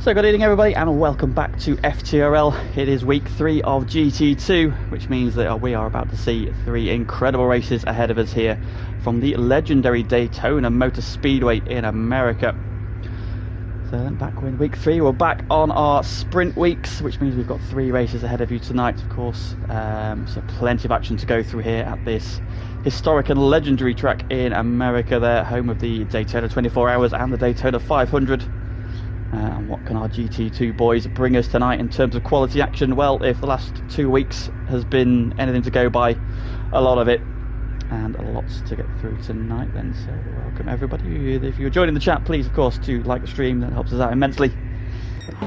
So good evening everybody and welcome back to FTRL. It is week 3 of GT2, which means that we are about to see 3 incredible races ahead of us here from the legendary Daytona Motor Speedway in America. So then back in week 3, we're back on our sprint weeks, which means we've got 3 races ahead of you tonight, of course. So plenty of action to go through here at this historic and legendary track in America there, home of the Daytona 24 Hours and the Daytona 500. And what can our GT2 boys bring us tonight in terms of quality action? Well, if the last 2 weeks has been anything to go by, a lot of it, and lots to get through tonight then. So welcome everybody. If you're joining the chat, please of course to like the stream, that helps us out immensely. We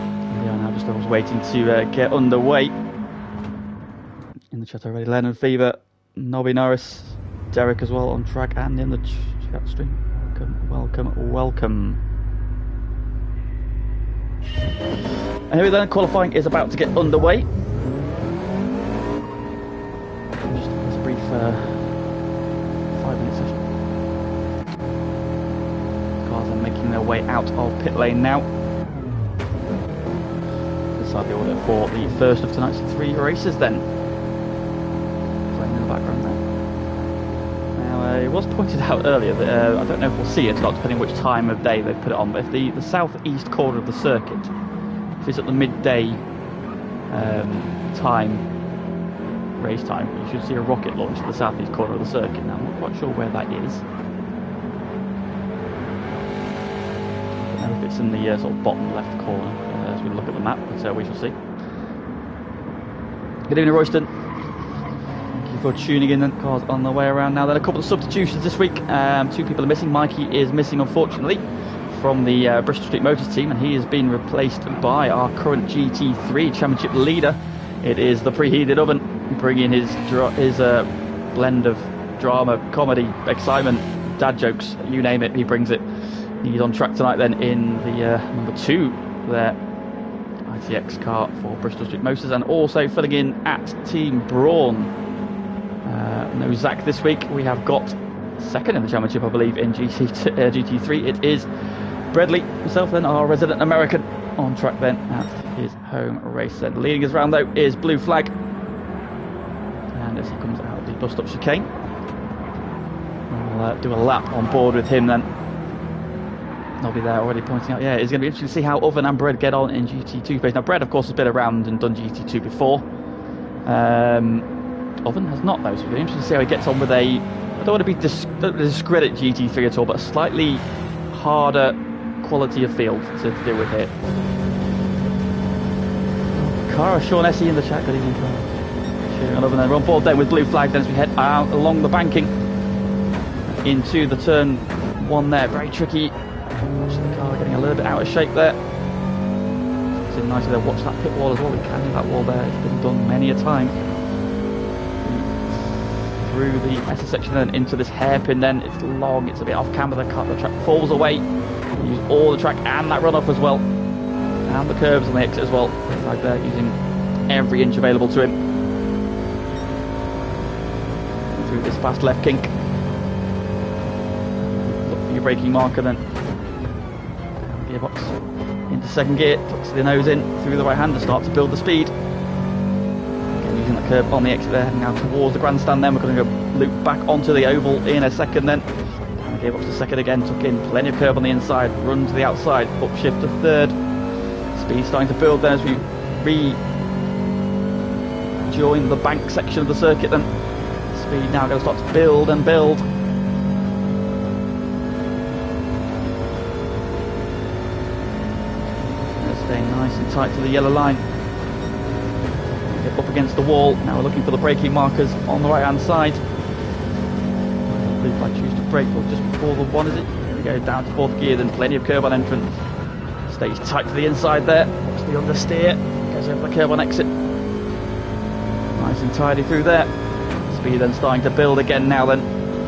are now just waiting to get underway. In the chat already, Leonard Fever, Nobby Norris, Derek as well on track and in the chat stream. Welcome. And here then, qualifying is about to get underway. Just a brief 5-minute session. Cars are making their way out of pit lane now. Decide the order for the first of tonight's 3 races then. Playing in the background there. Now, it was pointed out earlier that I don't know if we'll see it or not, depending which time of day they put it on, but if the southeast corner of the circuit, if it's at the midday race time, you should see a rocket launch to the southeast corner of the circuit. Now, I'm not quite sure where that is. I don't know if it's in the sort of bottom left corner as we look at the map, but we shall see. Good evening, Royston. For tuning in, and cars on the way around now. Then a couple of substitutions this week. 2 people are missing. Mikey is missing, unfortunately, from the Bristol Street Motors team, and he has been replaced by our current GT3 championship leader. It is the preheated oven, bringing his blend of drama, comedy, excitement, dad jokes, you name it, he brings it. He's on track tonight then in the number 2 there, ITX car for Bristol Street Motors, and also filling in at Team Brawn. No Zach this week. We have got second in the championship, I believe, in GT3. It is Bradley himself then, our resident American, on track then at his home race then. Leading us round though is Blue Flag, and as he comes out of the bus stop chicane, we'll do a lap on board with him then. I'll be there already pointing out, yeah, it's going to be interesting to see how Oven and Bread get on in GT2 space. Now Bread of course has been around and done GT2 before. Oven has not though, so it'll be interesting to see how he gets on with a, I don't want to discredit GT3 at all, but a slightly harder quality of field to deal with here. Cara, Sean Essie in the chat, good evening Cara. Cheering on Oven then. We're on board then with Blue Flag then as we head out along the banking into the turn 1 there. Very tricky. Watch the car getting a little bit out of shape there. It's nicely there. Watch that pit wall as well. We can do that wall there. It's been done many a time. Through the SS section and into this hairpin then. It's long, it's a bit off camera, the track falls away. Use all the track and that runoff as well. And the curves on the exit as well. Right there, using every inch available to him. Through this fast left kink. Look for your braking marker then. Gearbox into second gear, tucks the nose in through the right hand to start to build the speed. Using the curve on the exit there, heading now towards the grandstand then. We're going to go loop back onto the oval in a second then. And the gearbox to second again, tuck in, plenty of curve on the inside, run to the outside, upshift to third. Speed starting to build then as we rejoin the bank section of the circuit then. Speed now going to start to build and build. Staying nice and tight to the yellow line. Up against the wall. Now we're looking for the braking markers on the right hand side. Blue Flag choose to brake just before the 1, is it? Here we go, down to 4th gear, then plenty of curve on entrance. Stays tight to the inside there. Watch the understeer. Goes over the curve on exit. Nice and tidy through there. Speed then starting to build again now then.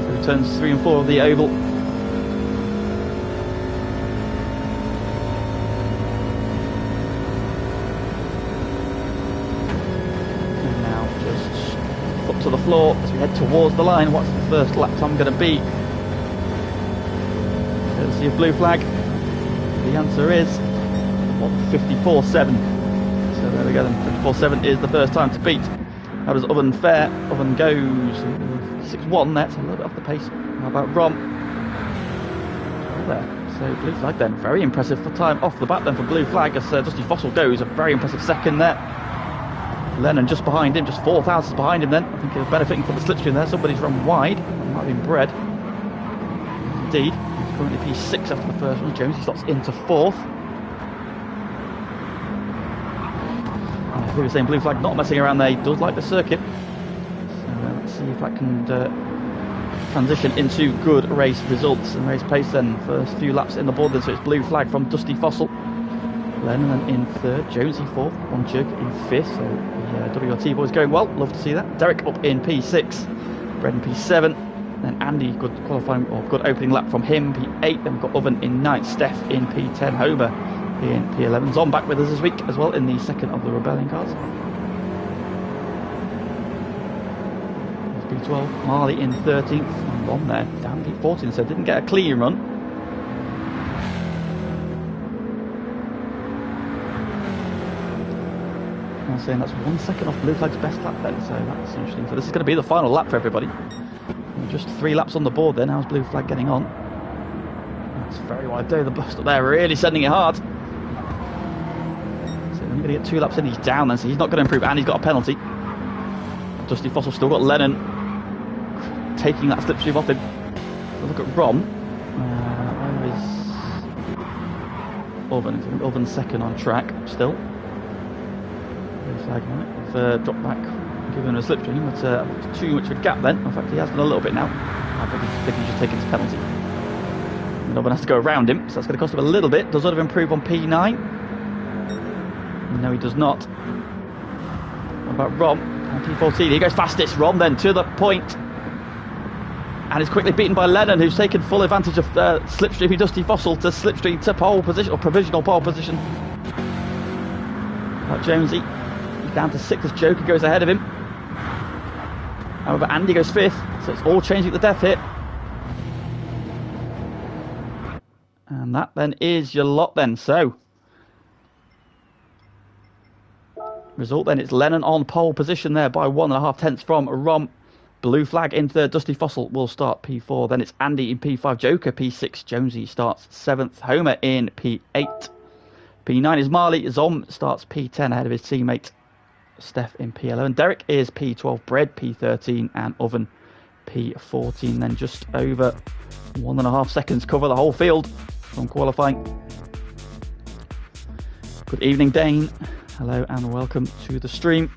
Through turns 3 and 4 of the oval. To the floor as we head towards the line. What's the first lap time going to be? Courtesy of Blue Flag. The answer is what, 54.7. So there we go then, 54.7 is the first time to beat. How does Oven fare? Oven goes 6.1 there, so a little bit off the pace. How about Rom? There. So Blue Flag then, very impressive for time off the bat then for Blue Flag as Dusty Fossil goes, a very impressive second there. Lennon just behind him, just 4 thousandths behind him then. I think he was benefiting from the slipstream there. Somebody's run wide. Might have been Bread. Indeed. He's currently P6 after the first one. Jonesy slots into 4th. We were saying Blue Flag not messing around there. He does like the circuit. So let's see if that can transition into good race results and race pace then. First few laps in the board then. So it's Blue Flag from Dusty Fossil. Lennon in 3rd, Jonesy 4th, One Jug in 5th, so the WRT boys going well, love to see that. Derek up in P6, Bred in P7, then Andy, good qualifying, or good opening lap from him, P8, then we've got Oven in 9th, Steph in P10, Homer in P11. Zon back with us this week as well in the second of the Rebellion cars. There's P12, Marley in 13th, and Ron there, down P14, so didn't get a clean run. Saying that's 1 second off Blue Flag's best lap then, so that's interesting. So this is going to be the final lap for everybody. Just 3 laps on the board then. How's Blue Flag getting on? That's very wide there. The bust up there, really sending it hard. So we're going to get 2 laps in. He's down then, so he's not going to improve, and he's got a penalty. Dusty Fossil still got Lennon taking that slipstream off him. So look at Rom. Where is Oven second on track still. Flag might drop back, given a slipstream, but too much of a gap then. In fact, he has done a little bit now. I think he's just taken his penalty. And Oven has to go around him, so that's going to cost him a little bit. Does Oven improve on P9? No, he does not. What about Rom on P14? He goes fastest. Rom then to the point, and is quickly beaten by Lennon, who's taken full advantage of slipstream Dusty Fossil to slipstream to pole position, or provisional pole position. Like Jonesy. Down to 6th as Joker goes ahead of him. However, Andy goes 5th, so it's all changing at the death hit. And that then is your lot then. So, result then, it's Lennon on pole position there by 1.5 tenths from Rom. Blue Flag in 3rd, Dusty Fossil will start P4. Then it's Andy in P5, Joker P6, Jonesy starts 7th, Homer in P8. P9 is Marley, Zom starts P10 ahead of his teammate Steph in P11. Derek is P12, Bread P13, and Oven P14. Then just over 1.5 seconds cover the whole field from qualifying. Good evening, Dane. Hello and welcome to the stream.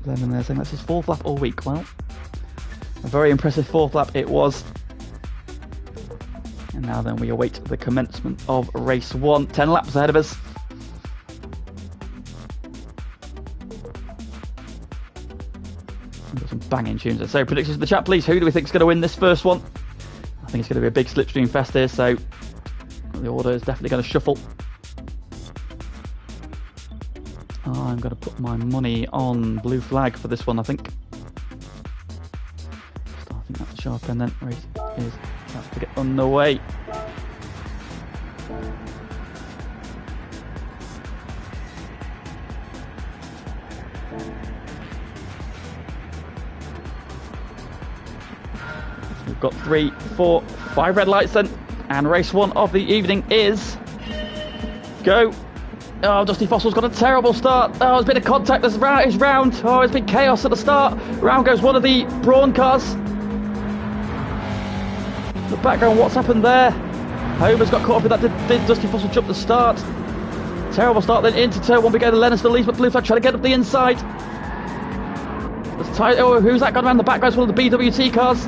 Lemon there saying that's his 4th lap all week. Well, a very impressive 4th lap it was. And now then we await the commencement of race 1. 10 laps ahead of us. We've got some banging tunes there. So predictions in the chat please. Who do we think is going to win this first one? I think it's going to be a big slipstream fest here, so the order is definitely going to shuffle. I'm going to put my money on Blue Flag for this one, I think. Starting at the sharp end then. Race is about to get underway. We've got 3, 4, 5 red lights then, and race 1 of the evening is go. Oh, Dusty Fossil's got a terrible start. Oh, there's been a contact this round. Oh, it's been chaos at the start. Round goes one of the Brawn cars. The background, what's happened there? Homer's got caught up with that. Did Dusty Fossil jump the start? Terrible start then into turn 1. We go to Lennon still leads, but Blue Flag trying to get up the inside. Oh, who's that gone around the back? Goes one of the BWT cars.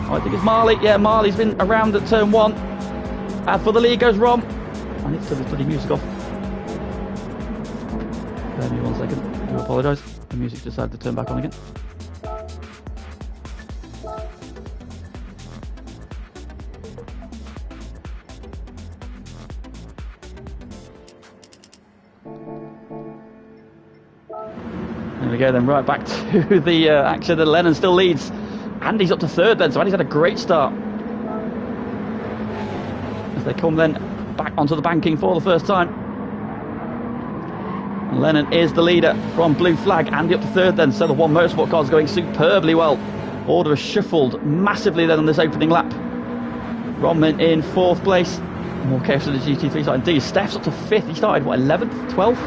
Oh, I think it's Marley. Yeah, Marley's been around at turn 1. And for the lead goes Rom. I need to turn this bloody music off. Bear me 1 second. I do apologise. The music decided to turn back on again. There we go then, right back to the action. And Lennon still leads. Andy's up to 3rd then, so Andy's had a great start. as they come then back onto the banking for the first time. And Lennon is the leader from Blue Flag. Andy up to third then, so the One Motorsport car is going superbly well. Order has shuffled massively then on this opening lap. Romman in fourth place. More chaos than the GT3 side indeed. Steph's up to fifth. He started, what, 11th? 12th?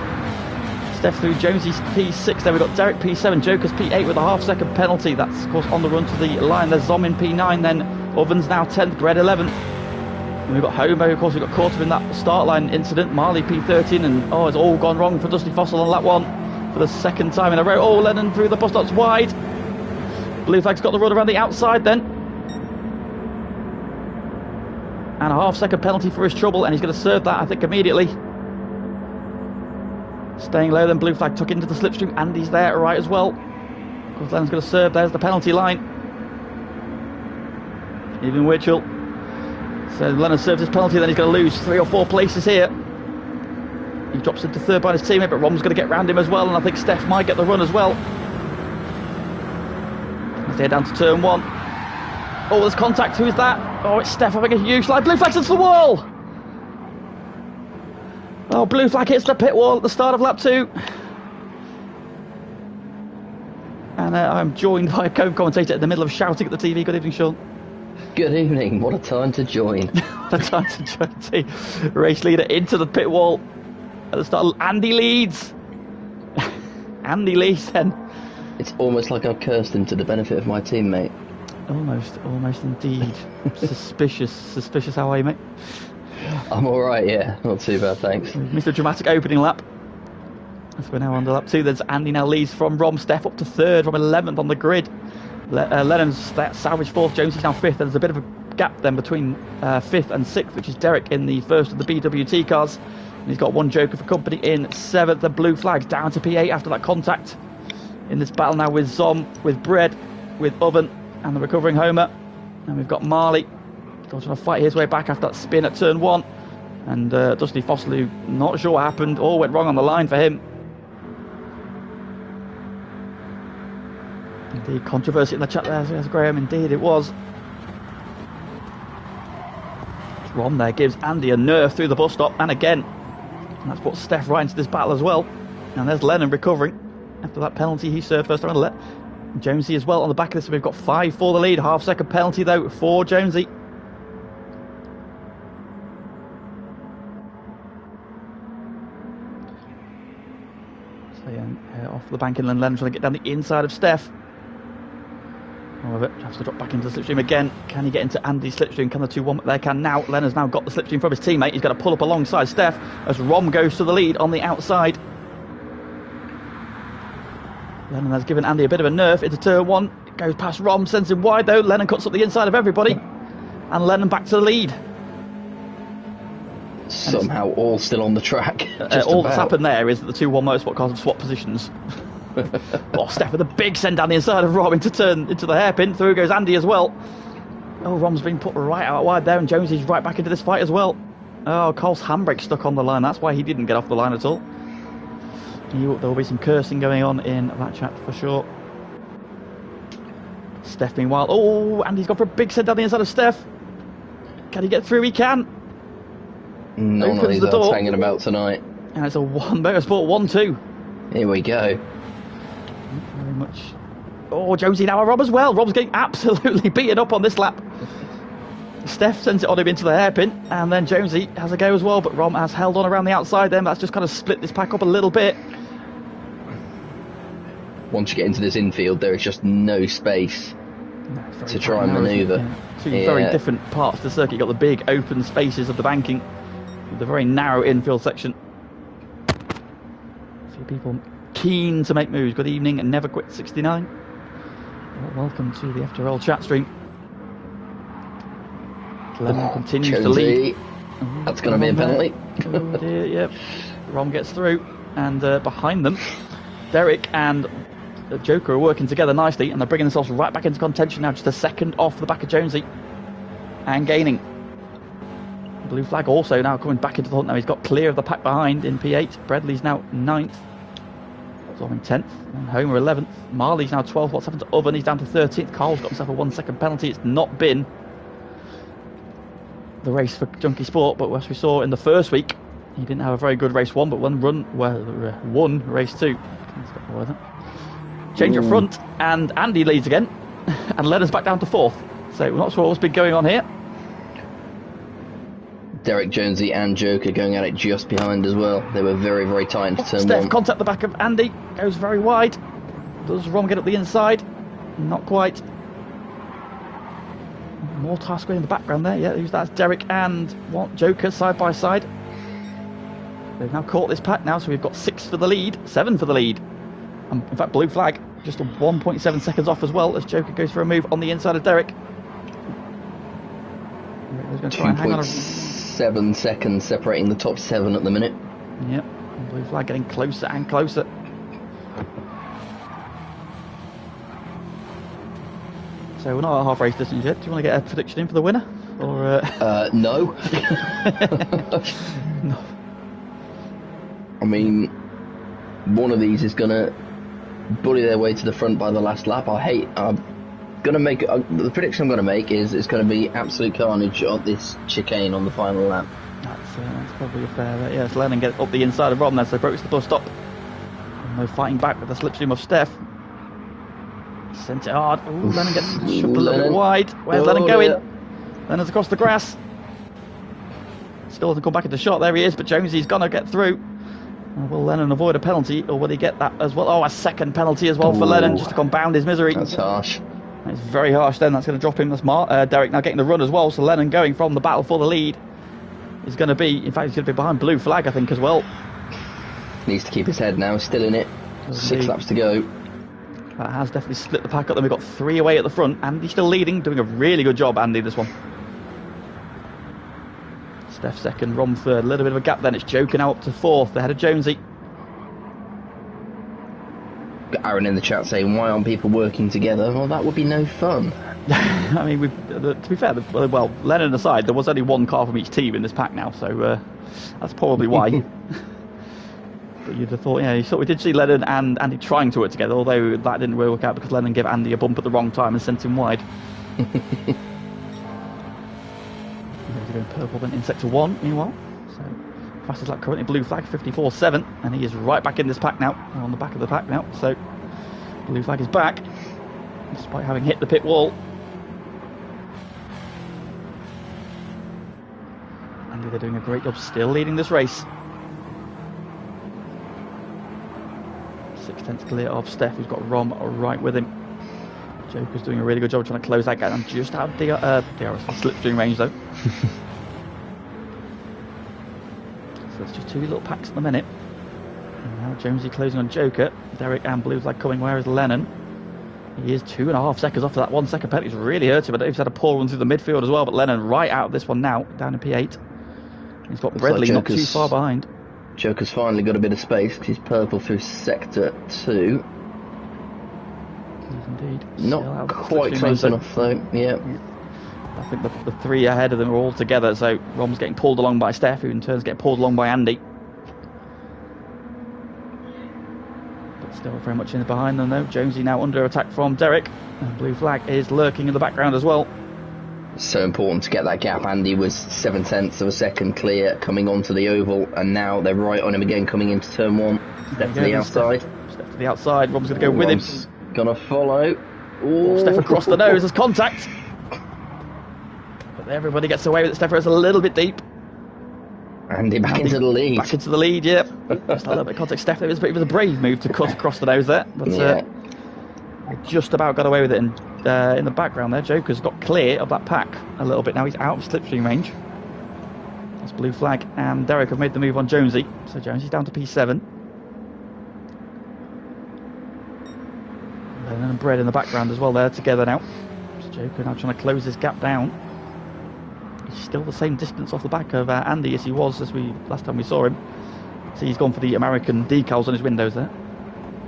Steph through Jonesy's P6. Then we've got Derek P7, Joker's P8 with a half-second penalty. That's, of course, on the run to the line. There's Zom in P9, then Ovens now 10th, Gred 11th. And we've got Homo, of course, we've got caught up in that start line incident. Marley P13, and it's all gone wrong for Dusty Fossil on lap 1 for the second time in a row. Oh, Lennon through the bus stops wide. Blue Flag's got the run around the outside then. And a half-second penalty for his trouble, and he's going to serve that, I think, immediately. Staying low, then Blue Flag took into the slipstream. Andy's there, right, as well. Of course, Lennon's going to serve. There's the penalty line. Even Witchell. So Lennon serves his penalty, then he's going to lose 3 or 4 places here. He drops into third by his teammate, but Rom's going to get round him as well, and I think Steph might get the run as well. As they head down to turn 1. Oh, there's contact. Who is that? Oh, it's Steph having a huge slide. Blue Flag's into the wall. Oh, Blue Flag hits the pit wall at the start of lap 2. And I'm joined by a co-commentator in the middle of shouting at the TV. Good evening, Sean. Good evening. What a time to join. What a time to join the race leader into the pit wall at the start. Andy leads. Andy leads then. It's almost like I've cursed him to the benefit of my teammate. Almost indeed. Suspicious how are you, mate? I'm alright, yeah. Not too bad, thanks. We've missed a dramatic opening lap. As we're now on to lap 2. There's Andy now leads from Rom. Steph up to third, from 11th on the grid. Lennon's salvage fourth. Jonesy's now fifth. There's a bit of a gap then between 5th and 6th, which is Derek in the first of the BWT cars. And he's got one Joker for company in 7th. The Blue Flag down to P8 after that contact. In this battle now with Zom, with Bread, with Oven, and the recovering Homer. And we've got Marley still trying to fight his way back after that spin at turn 1. And Dusty Fossil, who not sure what happened, all went wrong on the line for him. Indeed, controversy in the chat there, says Graham. Indeed, it was. Rom there gives Andy a nerve through the bus stop, and again. And that's put Steph right into this battle as well. And there's Lennon recovering after that penalty he served first round. Jonesy as well on the back of this. We've got 5 for the lead. Half-second penalty though for Jonesy. So yeah, off the bank, and Lennon trying to get down the inside of Steph. However, has to drop back into the slipstream again. Can he get into Andy's slipstream? Can the 2-1? There can now. Lennon's now got the slipstream from his teammate. He's going to pull up alongside Steph as Rom goes to the lead on the outside. Lennon has given Andy a bit of a nerf into turn 1. It goes past Rom, sends him wide though. Lennon cuts up the inside of everybody. And Lennon back to the lead. Somehow all still on the track. All that's happened there is that the 2-1 Motorsport cars have swapped positions. Oh, Steph with a big send down the inside of Rom into the hairpin. Through goes Andy as well. Oh, Rom's been put right out wide there, and Jonesy's right back into this fight as well. Oh, Cole's handbrake stuck on the line. That's why he didn't get off the line at all. There will be some cursing going on in that chat for sure. Steph meanwhile. Oh, Andy's gone for a big send down the inside of Steph. Can he get through? He can. None of these are hanging about tonight. And it's a One Motorsport 1-2. Here we go. Very much. Oh, Jonesy now a Rob as well. Rob's getting absolutely beaten up on this lap. Steph sends it on him into the hairpin, and then Jonesy has a go as well, but Rom has held on around the outside then. That's just kind of split this pack up a little bit. Once you get into this infield, there is just no space to try and manoeuvre. Yeah. Two very different parts of the circuit. You've got the big open spaces of the banking, with the very narrow infield section. See people keen to make moves. Good evening and Never Quit 69. Well, welcome to the FTRL chat stream. Lennon continues to lead. That's going to be a penalty. Oh dear, yep. Rom gets through, and behind them, Derek and Joker are working together nicely, and they're bringing themselves right back into contention now, just a second off the back of Jonesy, and gaining. Blue Flag also now coming back into the hunt now. He's got clear of the pack behind in P8. Bradley's now 9th. Zorn 10th. And Homer 11th. Marley's now 12th. What's happened to Oven? He's down to 13th. Carl's got himself a 1 second penalty. It's not been the race for Junkie Sport, but as we saw in the first week, he didn't have a very good race 1, but won race 2. Change of front, and Andy leads again, and Lennon's back down to 4th. So we're not sure what's been going on here. Derek, Jonesy and Joker going at it just behind as well. They were very, very tight into turn 1. Contact the back of Andy, goes very wide. Does Rom get up the inside? Not quite. More tire square in the background there. Yeah, that's Derek and Joker side by side. They've now caught this pack now, so we've got 6 for the lead, 7 for the lead. And in fact, blue flag just 1.7 seconds off as well as Joker goes for a move on the inside of Derek. He's going to try and hang on 2.7 seconds separating the top 7 at the minute. Yep, and blue flag getting closer and closer. So we're not at half race distance yet. Do you want to get a prediction in for the winner? Or no. No. I mean, one of these is going to bully their way to the front by the last lap. I'm going to make the prediction I'm going to make is it's going to be absolute carnage on this chicane on the final lap. That's probably a fair bet. Yeah, so Lennon gets up the inside of Rom then, so approaches the bus stop. And no fighting back with the slipstream of Steph. Sent it hard. Ooh, Lennon gets shoved a little bit wide. Where's Lennon going? Yeah. Lennon's across the grass. Still doesn't come back into shot. There he is, but Jonesy's going to get through. Will Lennon avoid a penalty, or will he get that as well? Oh, a second penalty as well for Lennon, just to compound his misery. That's harsh. It's very harsh then. That's going to drop him. That's Derek now getting the run as well, so Lennon going from the battle for the lead is going to be, in fact, he's going to be behind blue flag, I think, as well. Needs to keep his head now, still in it. 6 laps to go. That has definitely split the pack up. Then we've got 3 away at the front. Andy still leading, doing a really good job, Andy, this one. Steph second, Rom third. A little bit of a gap then. It's Joker now up to 4th, ahead of Jonesy. Got Aaron in the chat saying, why aren't people working together? Well, that would be no fun. I mean, to be fair, well, Lennon aside, there was only 1 car from each team in this pack now, so that's probably why. But you'd have thought, we did see Lennon and Andy trying to work together, although that didn't work out because Lennon gave Andy a bump at the wrong time and sent him wide. He's going purple then in sector 1, meanwhile. So, fastest lap currently blue flag, 54.7, and he is right back in this pack now, on the back of the pack now. So, blue flag is back, despite having hit the pit wall. Andy, they're doing a great job still leading this race. 6/10 clear of Steph, who's got Rom right with him. Joker's doing a really good job trying to close that gap. I'm just out of DRS slipstream range though. So it's just 2 little packs at the minute. And now Jonesy closing on Joker. Derek and blue flag coming. Where is Lennon? He is 2.5 seconds off of that 1 second penalty. It's really hurt him. I know he's had a poor run through the midfield as well, but Lennon right out of this one now, down in P8. He's got Bradley not too far behind. Joker's finally got a bit of space because he's purple through sector 2. Indeed. Not quite close enough though. Yeah. I think the 3 ahead of them are all together, so Rom's getting pulled along by Steph, who in turn is getting pulled along by Andy. But still very much in behind them though. Jonesy now under attack from Derek, and blue flag is lurking in the background as well. So important to get that gap. Andy was 7/10 of a second clear coming onto the oval, and now they're right on him again coming into turn 1. Steph to the outside. Steph to the outside. Rom's going to go with him. Gonna follow. Steph across the nose as contact. But everybody gets away with it. Steph is a little bit deep. Andy back into the lead. Back into the lead, yep. Just a little bit of contact. Steph, it was a brave move to cut across the nose there. But just about got away with it. And in the background there, Joker's got clear of that pack a little bit now. He's out of slipstream range. That's blue flag. And Derek have made the move on Jonesy. So Jonesy's down to P7. And Bread in the background as well there together now. So Joker now trying to close this gap down. He's still the same distance off the back of Andy as he was last time we saw him. See, he's gone for the American decals on his windows there.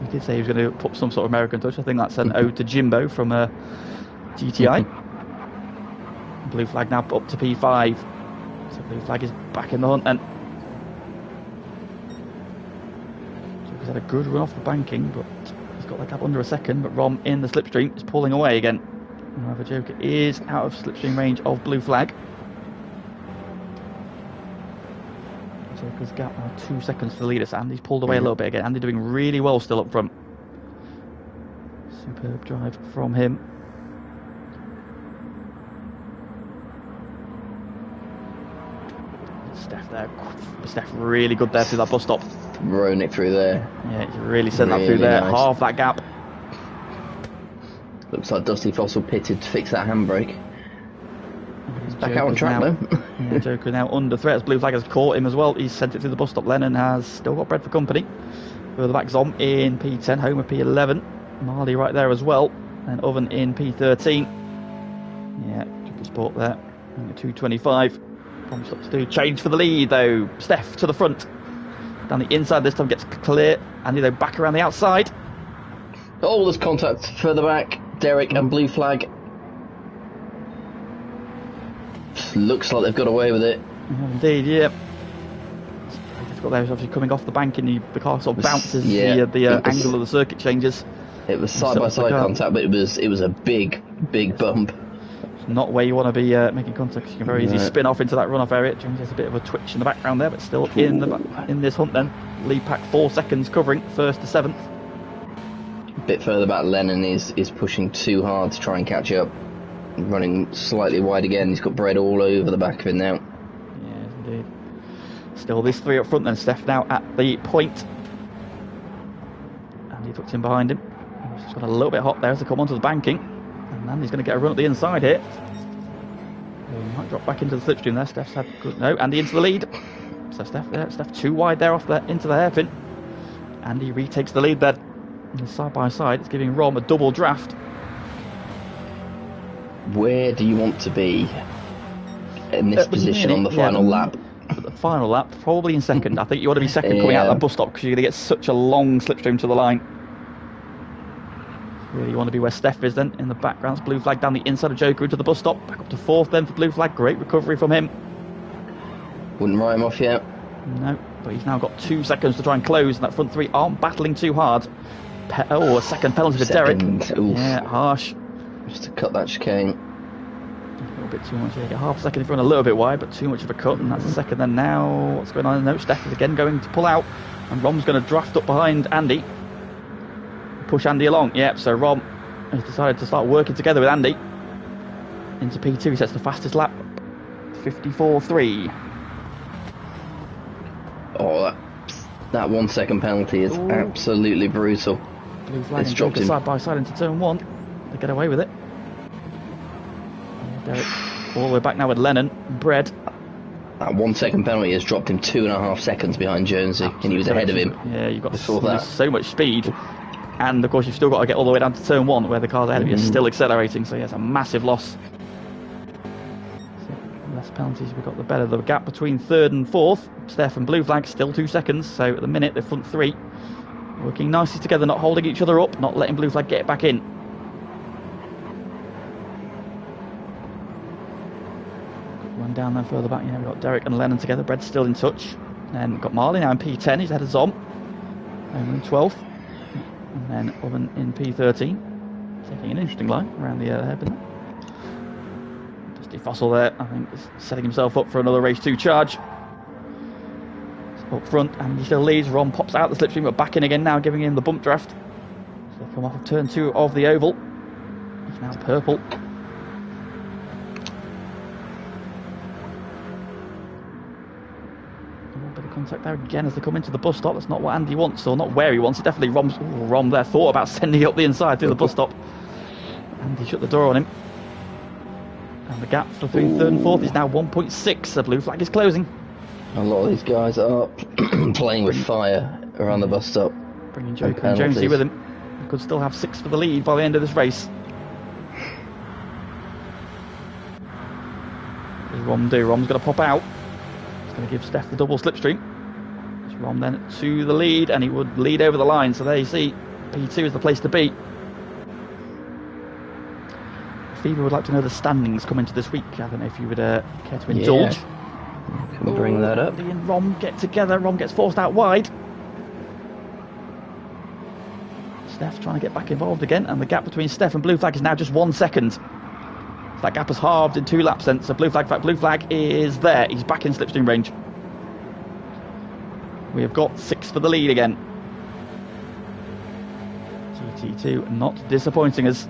He did say he was going to put some sort of American touch. I think that's an ode to Jimbo from GTI. Blue flag now up to P5. So blue flag is back in the hunt and Joker's had a good run off the banking, but he's got that gap under a second. But Rom in the slipstream is pulling away again. However, Joker is out of slipstream range of blue flag. Joker's gap now 2 seconds to the leader. So Andy's pulled away a little bit again. Andy doing really well still up front. Superb drive from him. Steph there. Steph really good there through that bus stop. Thrown it through there. Yeah, he's really sent that through there. Nice. Half that gap. Looks like Dusty Fossil pitted to fix that handbrake. He's back out on Joker's track now, though. yeah, Joker now under threat as Blue Flag has caught him as well. He's sent it through the bus stop. Lennon has still got bread for company. Further back, Zom in P10, Homer P11. Marley right there as well. And Oven in P13. Yeah, tricky sport there. 225. Promise up to do. Change for the lead though. Steph to the front. Down the inside this time gets clear. Andy though back around the outside. Oh, there's contact further back. Derek and Blue Flag. Looks like they've got away with it. Indeed, yeah. It's very difficult there. It's obviously coming off the bank and the car sort of bounces Yeah, the angle of the circuit changes. It was side by side contact, but it was a big bump. It's not where you want to be making contact. You can very easily spin off into that runoff area. James has a bit of a twitch in the background there, but still in this hunt then. Lead pack 4 seconds covering first to 7th. A bit further back, Lennon is pushing too hard to try and catch up. Running slightly wide again. He's got bread all over the back of him now. Yes, indeed. Still these 3 up front then. Steph now at the point. Andy tucked in behind him. He's just got a little bit hot there as they come onto the banking. And Andy's going to get a run at the inside here. He might drop back into the slipstream there. Steph's had good. No, Andy into the lead. So Steph too wide there off into the hairpin. Andy retakes the lead there. And side by side, it's giving Rom a double draft. Where do you want to be in this position on the final lap? The final lap, probably in second. I think you want to be second coming out of that bus stop because you're going to get such a long slipstream to the line. Really, you want to be where Steph is then. In the background, it's Blue Flag down the inside of Joker into the bus stop. Back up to 4th then for Blue Flag. Great recovery from him. Wouldn't write him off yet. No, but he's now got 2 seconds to try and close, and that front 3 aren't battling too hard. A second penalty for Derek. Oof. Yeah, harsh. Just to cut that chicane. A little bit too much. Yeah, get half a second in front, a little bit wide, but too much of a cut, and that's a second. Then now, what's going on? No, Steph is again going to pull out, and Rom's going to draft up behind Andy, push Andy along. Yep. So Rom has decided to start working together with Andy into P2. He sets the fastest lap, 54.3. Oh, that 1 second penalty is absolutely brutal. Blue Flag and Joker side by side into turn 1. They get away with it. Derek all the way back now with Lennon. Bread. That 1 second penalty has dropped him 2.5 seconds behind Jonesy, and he was ahead of him. Yeah, you've got so much speed. And of course, you've still got to get all the way down to turn 1 where the cars ahead of you are still accelerating. So, yeah, it's a massive loss. So, less penalties. We've got the better. The gap between 3rd and 4th. Steph and Blue Flag still 2 seconds. So, at the minute, the front 3 working nicely together, not holding each other up, not letting Blue Flag get back in. One down there further back. Yeah, we've got Derek and Lennon together. Bread's still in touch. And we've got Marley now in P10. He's ahead of Zom. And in 12th. And then Oven in P13. Taking an interesting line around the hairpin. Dusty Fossil there, I think, is setting himself up for another race 2 charge. Up front, and he still leads. Ron pops out the slipstream, but back in again now, giving him the bump draft. So they come off of turn 2 of the oval. He's now purple. A little bit of contact there again as they come into the bus stop. That's not what Andy wants, or not where he wants it. Definitely Rom there thought about sending it up the inside through the bus stop. Andy shut the door on him. And the gap between 3rd and 4th is now 1.6. The Blue Flag is closing. A lot of these guys are playing with fire around the bus stop. Bringing Joker and Jonesy with him. He could still have 6 for the lead by the end of this race. What does Rom do? Rom's going to pop out. He's going to give Steph the double slipstream. It's Rom then to the lead, and he would lead over the line. So there you see, P2 is the place to be. Fever would like to know the standings coming into this week. I don't know if you would care to indulge. Can we bring that up? Andy and Rom get together. Rom gets forced out wide. Steph trying to get back involved again, and the gap between Steph and Blue Flag is now just 1 second. That gap has halved in 2 laps then, so Blue Flag is there. He's back in slipstream range. We have got 6 for the lead again. GT2 not disappointing us,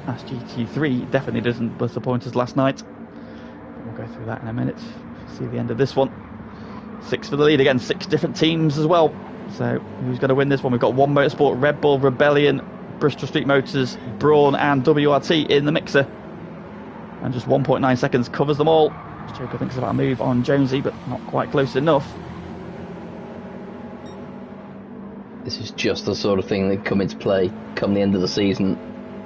as GT3 definitely didn't disappoint us last night. We'll go through that in a minute. See the end of this one. 6 for the lead again, 6 different teams as well. So who's going to win this one? We've got One Motorsport, Red Bull, Rebellion, Bristol Street Motors, Brawn and WRT in the mixer. And just 1.9 seconds covers them all. Joker thinks about a move on Jonesy, but not quite close enough. This is just the sort of thing that come into play come the end of the season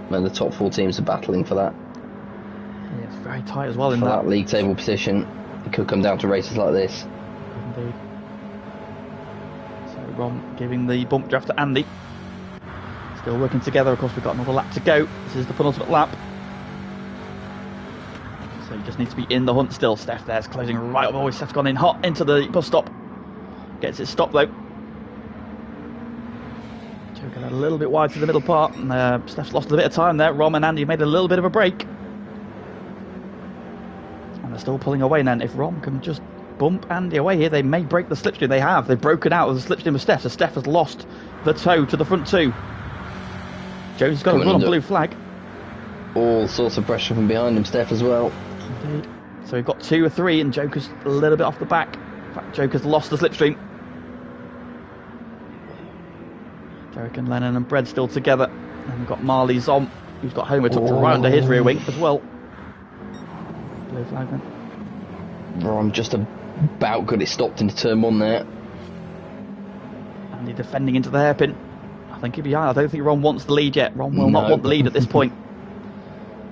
when the top 4 teams are battling for that. Yeah, it's very tight as well in that league table position. It could come down to races like this. Indeed. So Ron giving the bump draft to Andy. Still working together. Of course, we've got another lap to go. This is the penultimate lap. So you just need to be in the hunt still. Steph there's closing right up. Oh, Steph's gone in hot into the bus stop. Gets it stopped though. Joking a little bit wide to the middle part. And Steph's lost a bit of time there. Rom and Andy made a little bit of a break. And they're still pulling away. And then if Rom can just bump Andy away here, they may break the slipstream. They have. They've broken out of the slipstream with Steph. So Steph has lost the toe to the front 2. Jones has got a run on blue flag. All sorts of pressure from behind him, Steph as well. Indeed. So we've got 2 or 3 and Joker's a little bit off the back. In fact, Joker's lost the slipstream. Derek and Lennon and Bredd still together. And we've got Marley Zom, who's got Homer tucked right under his rear wing as well. Blue flag then. Ron just about got it stopped into turn 1 there. Andy defending into the hairpin. I think he'll be high. I don't think Ron wants the lead yet. Ron will not want the lead at this point.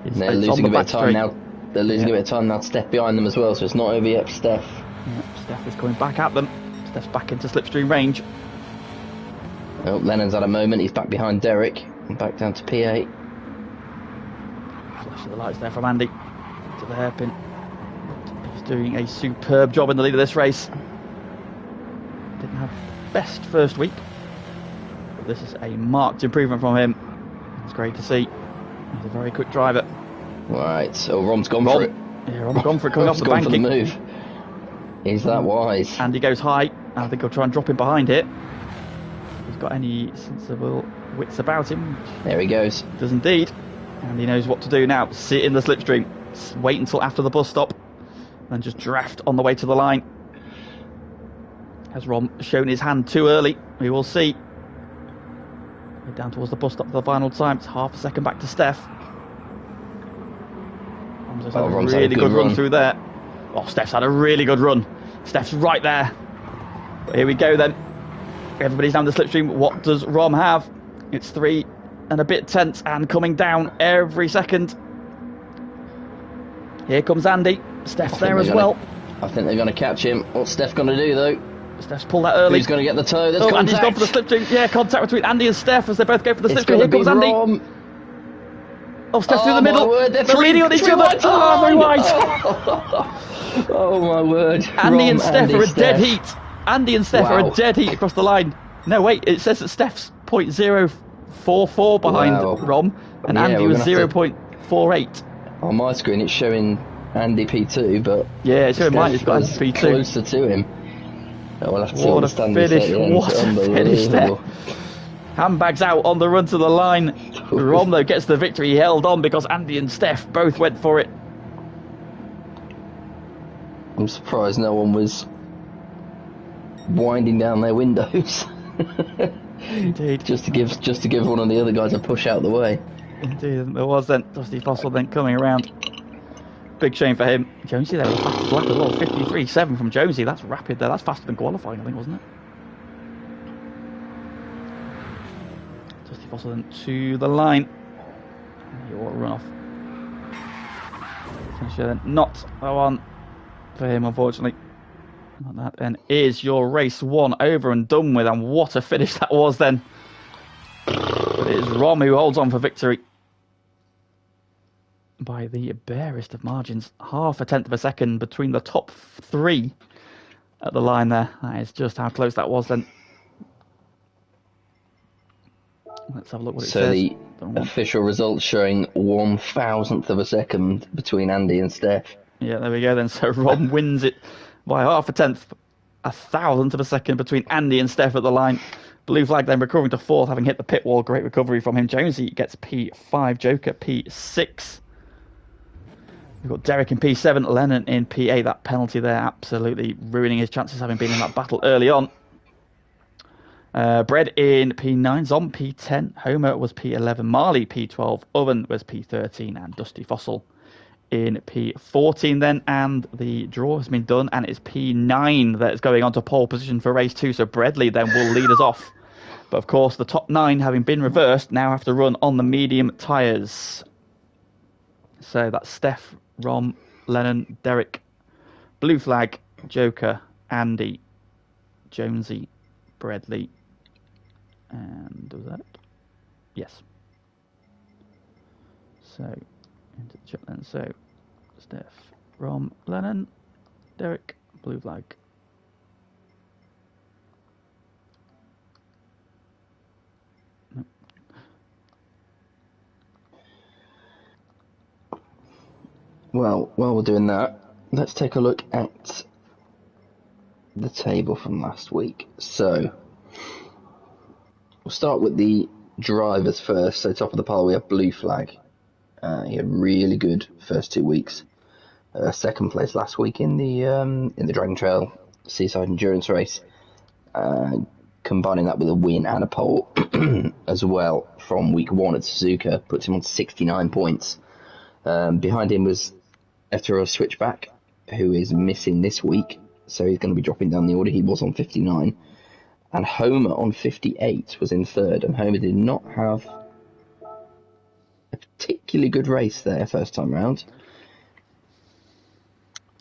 They're losing a bit of time now. They're losing a bit of time now. Steph behind them as well, so it's not over yet for Steph. Yep, Steph is coming back at them. Steph's back into slipstream range. Oh, Lennon's had a moment. He's back behind Derek and back down to P8. Flash of the lights there from Andy to the hairpin. He's doing a superb job in the lead of this race. Didn't have best first week. This is a marked improvement from him. It's great to see. He's a very quick driver. Right, so Rom's gone for it. Yeah, Rom's gone for it, coming off the banking. For the move. He's that wise. Andy goes high. I think he'll try and drop him behind here. If he's got any sensible wits about him. There he goes. Does indeed. And he knows what to do now. Sit in the slipstream. Wait until after the bus stop. And just draft on the way to the line. Has Rom shown his hand too early? We will see. Down towards the bus stop for the final time. It's half a second back to Steph. Rom's had a really good run through there. Oh, Steph's had a really good run. Steph's right there. But here we go then. Everybody's down the slipstream. What does Rom have? It's 3 and a bit tenths and coming down every second. Here comes Andy. Steph's there as well. I think they're going to catch him. What's Steph going to do though? Steph's pulled that early. Who's going to get the toe? There's contact. Andy's gone for the slipstream. Yeah, contact between Andy and Steph as they both go for the slipstream. Here comes Andy. Rom. Oh, Steph's through the middle. They're leading on each other. Oh, very wide. Oh my word. Andy and Steph are a dead heat. Andy and Steph are a dead heat across the line. No, wait, it says that Steph's 0.044 behind Rom, and Andy was 0.48. On my screen, it's showing Andy P2, but yeah, it's showing mine. It's got Andy P2 closer to him. We'll have to see what a finish! What a finish there! Handbags out on the run to the line. Rom though gets the victory. He held on because Andy and Steph both went for it. I'm surprised no one was winding down their windows. Indeed. Just to give one of the other guys a push out the way. Indeed, there was then Dusty Fossil then coming around. Big shame for him. Jonesy there was fast as well. A little 53.7 from Jonesy. That's rapid there. That's faster than qualifying, I think, wasn't it? Dusty Fossil then to the line. Your run off. Finisher then not the one for him, unfortunately. And that then is your race one over and done with, and what a finish that was then. But it is Rom who holds on for victory by the barest of margins. Half a tenth of a second between the top 3 at the line there. That is just how close that was then. Let's have a look what it says. So the official results showing 1,000th of a second between Andy and Steph. Yeah, there we go then. So Rom wins it by half a tenth a thousandth of a second between Andy and Steph at the line. Blue flag then recovering to fourth, having hit the pit wall. Great recovery from him. Jonesy gets P5, Joker P6. We've got Derek in P7, Lennon in P8. That penalty there absolutely ruining his chances, having been in that battle early on. Bread in P9, Zom P10, Homer was P11, Marley P12, Oven was P13, and Dusty Fossil in P14 then. And the draw has been done, and it's P9 that is going on to pole position for race 2. So Bredley then will lead us off. But of course, the top 9, having been reversed, now have to run on the medium tyres. So that's Steph, Rom, Lennon, Derek, Blue Flag, Joker, Andy, Jonesy, Bredley, and was that it? Yes. So, into the chat then. So, Steph, Rom, Lennon, Derek, Blue Flag. Nope. Well, while we're doing that, let's take a look at the table from last week. So, we'll start with the drivers first. So, top of the pile we have Blue Flag. He had really good first 2 weeks. Second place last week in the Dragon Trail Seaside Endurance Race. Combining that with a win and a pole as well from week 1 at Suzuka puts him on 69 points. Behind him was FTRL Switchback, who is missing this week, so he's going to be dropping down the order. He was on 59. And Homer on 58 was in third, and Homer did not have a particularly good race there first time round.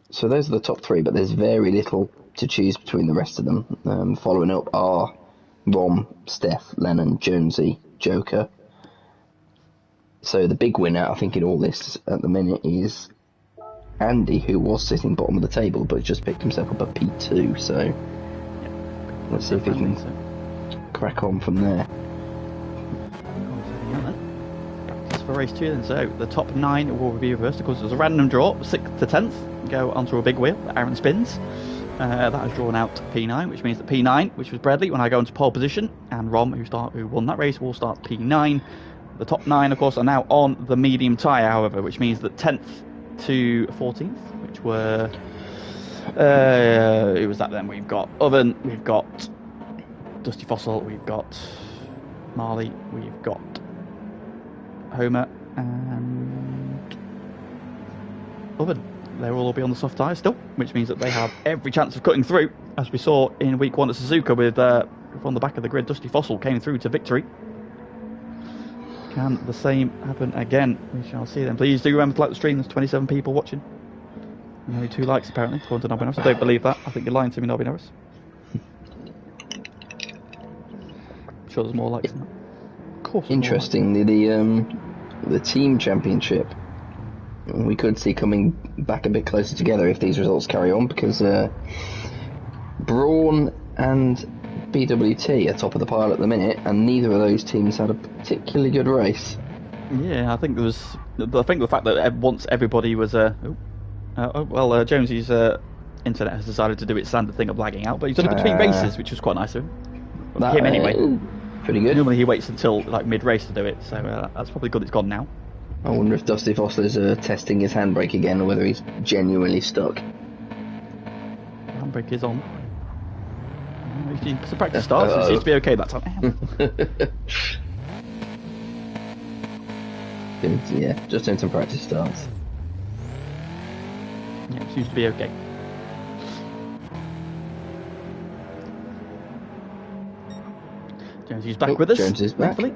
So those are the top 3, but there's very little to choose between the rest of them. Following up are Rom, Steph, Lennon, Jonesy, Joker. So the big winner, I think, in all this at the minute is Andy, who was sitting bottom of the table, but just picked himself up a P2. So let's see if he can crack on from there. Practice for race 2 then. So the top 9 will be reversed. Of course, there's a random draw, 6th to 10th, go onto a big wheel that Aaron spins. That has drawn out P9, which means that P9, which was Bradley, when I go into pole position, and Rom, who won that race, will start P9. The top 9, of course, are now on the medium tyre, however, which means that 10th to 14th, which were... who was that then? We've got Oven, we've got Dusty Fossil, we've got Marley, we've got Homer, and Oven. They will all be on the soft tyres still, which means that they have every chance of cutting through, as we saw in week 1 at Suzuka with, from the back of the grid, Dusty Fossil came through to victory. Can the same happen again? We shall see then. Please do remember to like the stream. There's 27 people watching. Only 2 likes apparently, according to Nobby Norris. I don't believe that. I think you're lying to me, Nobby Norris. I'm sure there's more likes than that. Of course. Interestingly, the team championship we could see coming back a bit closer together if these results carry on, because Brawn and BWT are top of the pile at the minute, and neither of those teams had a particularly good race. Yeah, I think there was. I think the fact that once everybody was Jonesy's internet has decided to do its standard thing of lagging out, but he's done it between races, which was quite nice of him. Him anyway. Pretty good. Normally he waits until like mid-race to do it, so that's probably good. It's gone now. I wonder if Dusty Foster's testing his handbrake again, or whether he's genuinely stuck. The handbrake is on. It's a practice start, so it seems to be okay that time. Yeah, just doing some practice starts. Yeah, it seems to be okay. Jonesy's back with us. Jones is back. Thankfully.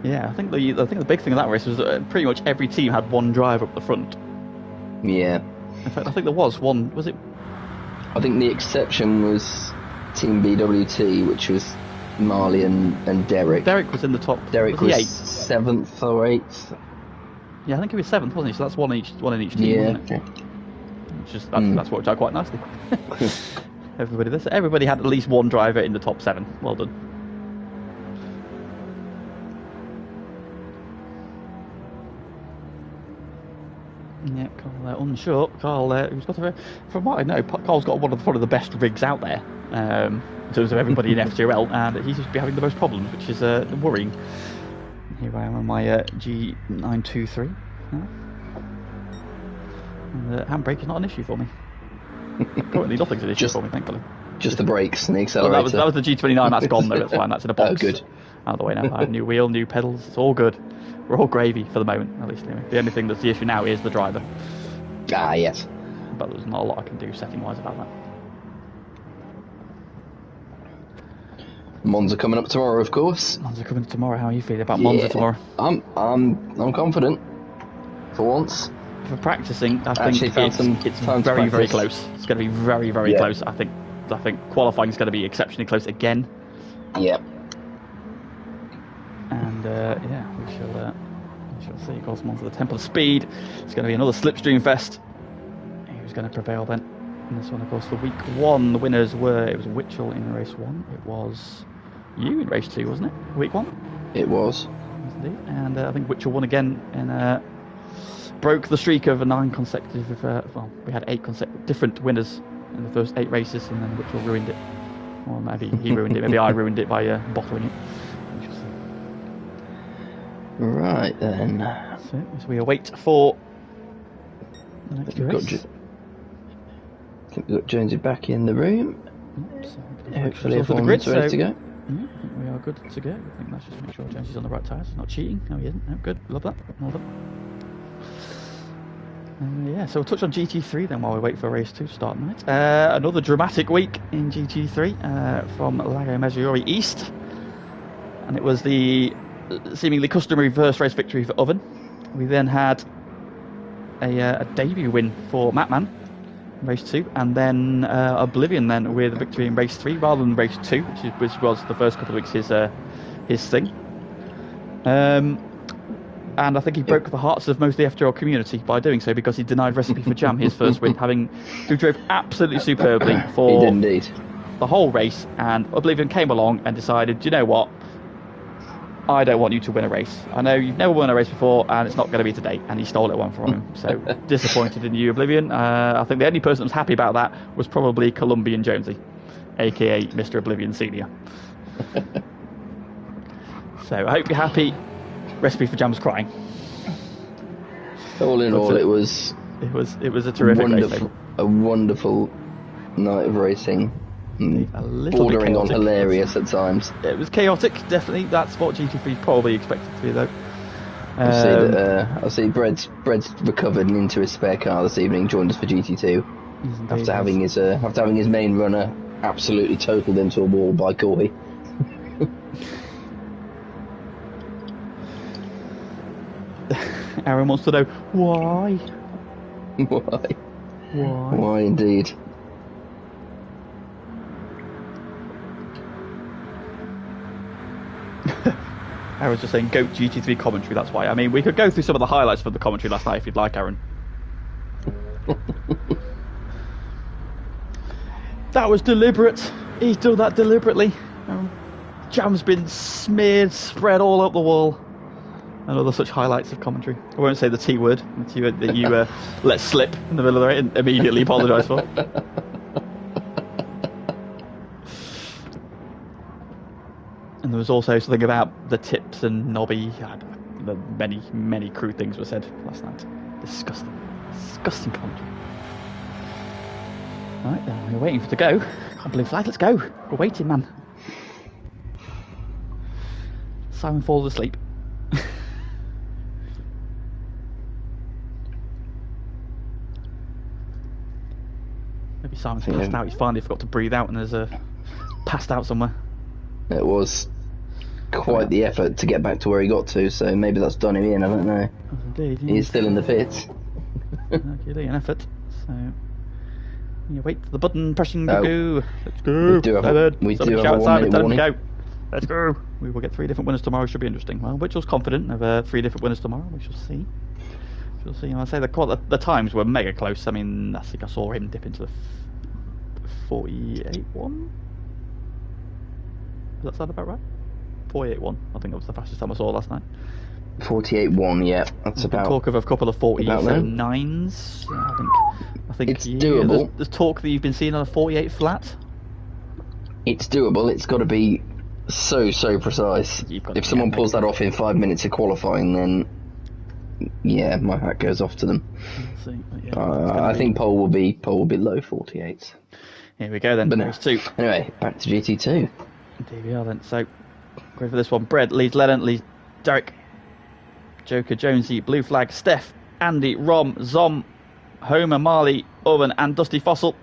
Yeah, I think the big thing of that race was that pretty much every team had one driver up the front. Yeah. In fact, I think there was one. Was it? I think the exception was Team BWT, which was Marley and Derek. Derek was in the top. Derek was 8th? 7th or 8th. Yeah, I think he was 7th, wasn't he? So that's one in each team, yeah. wasn't it? That's worked out quite nicely. Everybody had at least one driver in the top 7. Well done. Yeah, Carl unsure. Carl, who's got from what I know, Carl's got one of the best rigs out there in terms of everybody in FTRL, and he seems to be having the most problems, which is worrying. Here I am on my G923. And handbrake is not an issue for me. Currently, nothing's an issue for me, thankfully. Just the brakes and the accelerator. Well, that was the G29. That's gone though. That's fine. That's in a box. Oh, good. Out of the way now. I have new wheel, new pedals. It's all good. We're all gravy for the moment, at least. Anyway. The only thing that's the issue now is the driver. Ah, yes. But there's not a lot I can do setting-wise about that. Monza coming up tomorrow, of course. Monza coming tomorrow. How are you feeling about Monza tomorrow? I'm confident. For once. For practicing, I think it's very, very close. It's going to be very, very close. I think qualifying is going to be exceptionally close again. Yep. And we shall see. Of course, Monza, the Temple of Speed. It's going to be another slipstream fest. Who's going to prevail then? And this one, of course, for week 1, the winners were, it was Witchell in race 1. It was you in race 2, wasn't it? Week 1. It was. Yes, indeed. And I think Witchell won again and broke the streak of 9 consecutive. We had 8 different winners in the first 8 races, and then Witchell ruined it. Or maybe he ruined it. Maybe I ruined it by bottling it. Right then. So as we await for the next race. I think we've got Jonesy back in the room. So hopefully everyone's ready to go. Yeah, I think we are good to go. I think let's just make sure Jonesy's on the right tyres. Not cheating. No, he isn't. No, good. Love that. Well done. So we'll touch on GT3 then while we wait for race 2 to start tonight. Another dramatic week in GT3 from Lago Maggiore East. And it was the seemingly customary first race victory for Oven. We then had a debut win for Matman in race 2, and then Oblivion then with a victory in race 3 rather than race 2, which was the first couple of weeks his thing. And I think he broke the hearts of most of the FTRL community by doing so, because he denied Recipe for Jam his first win, who drove absolutely superbly for the whole race, and Oblivion came along and decided, you know what, I don't want you to win a race. I know you've never won a race before, and it's not going to be today. And he stole it one from him. So disappointed in you, Oblivion. I think the only person that was happy about that was probably Colombian Jonesy, aka Mr. Oblivion Senior. So I hope you're happy. Recipe for Jam was crying. All in all, it was a terrific race. A wonderful night of racing. Bordering on hilarious at times. It was chaotic, definitely. That's what GT3 probably expected to be, though. I see Bread's recovered and into his spare car this evening. Joined us for GT2 after having his main runner absolutely totaled into a wall by Corey. Aaron wants to know why. Why indeed. Aaron's just saying GOAT GT3 commentary, that's why. I mean, we could go through some of the highlights from the commentary last night if you'd like, Aaron. That was deliberate. He's done that deliberately. Jam's been spread all up the wall. And other such highlights of commentary. I won't say the T word that you let slip in the middle of it and immediately apologise for. And there was also something about the tips and Nobby. The many crude things were said last night. Disgusting commentary. Right then, we're waiting for it to go. Blue flag, let's go. We're waiting, man. Simon falls asleep. Maybe Simon's passed out. He's finally forgot to breathe out and has passed out somewhere. It was quite the effort to get back to where he got to, so maybe that's done him in, I don't know. Indeed, yeah. He's still in the pits. Okay, an effort. So you wait for the button, pressing the go. Let's go. We do have a 1 minute warning. Go. Let's go. We will get 3 different winners tomorrow. Should be interesting. Well, Mitchell's confident of 3 different winners tomorrow. We shall see. I'll say the times were mega close. I mean, I think I saw him dip into the 48.1. Does that sound about right? 48.1. I think that was the fastest time I saw last night. 48.1, yeah. That's about... Talk of a couple of 49s. I think it's doable. There's talk that you've been seeing on a 48 flat. It's doable. It's got to be so precise. If someone pulls that off in 5 minutes of qualifying, then yeah, my hat goes off to them. I think pole will be low 48s. Here we go then. But race 2. Anyway, back to GT2. There we are then. So, go for this one. Brad leads Lennon, leads Derek, Joker, Jonesy, Blue Flag, Steph, Andy, Rom, Zom, Homer, Marley, Owen, and Dusty Fossil.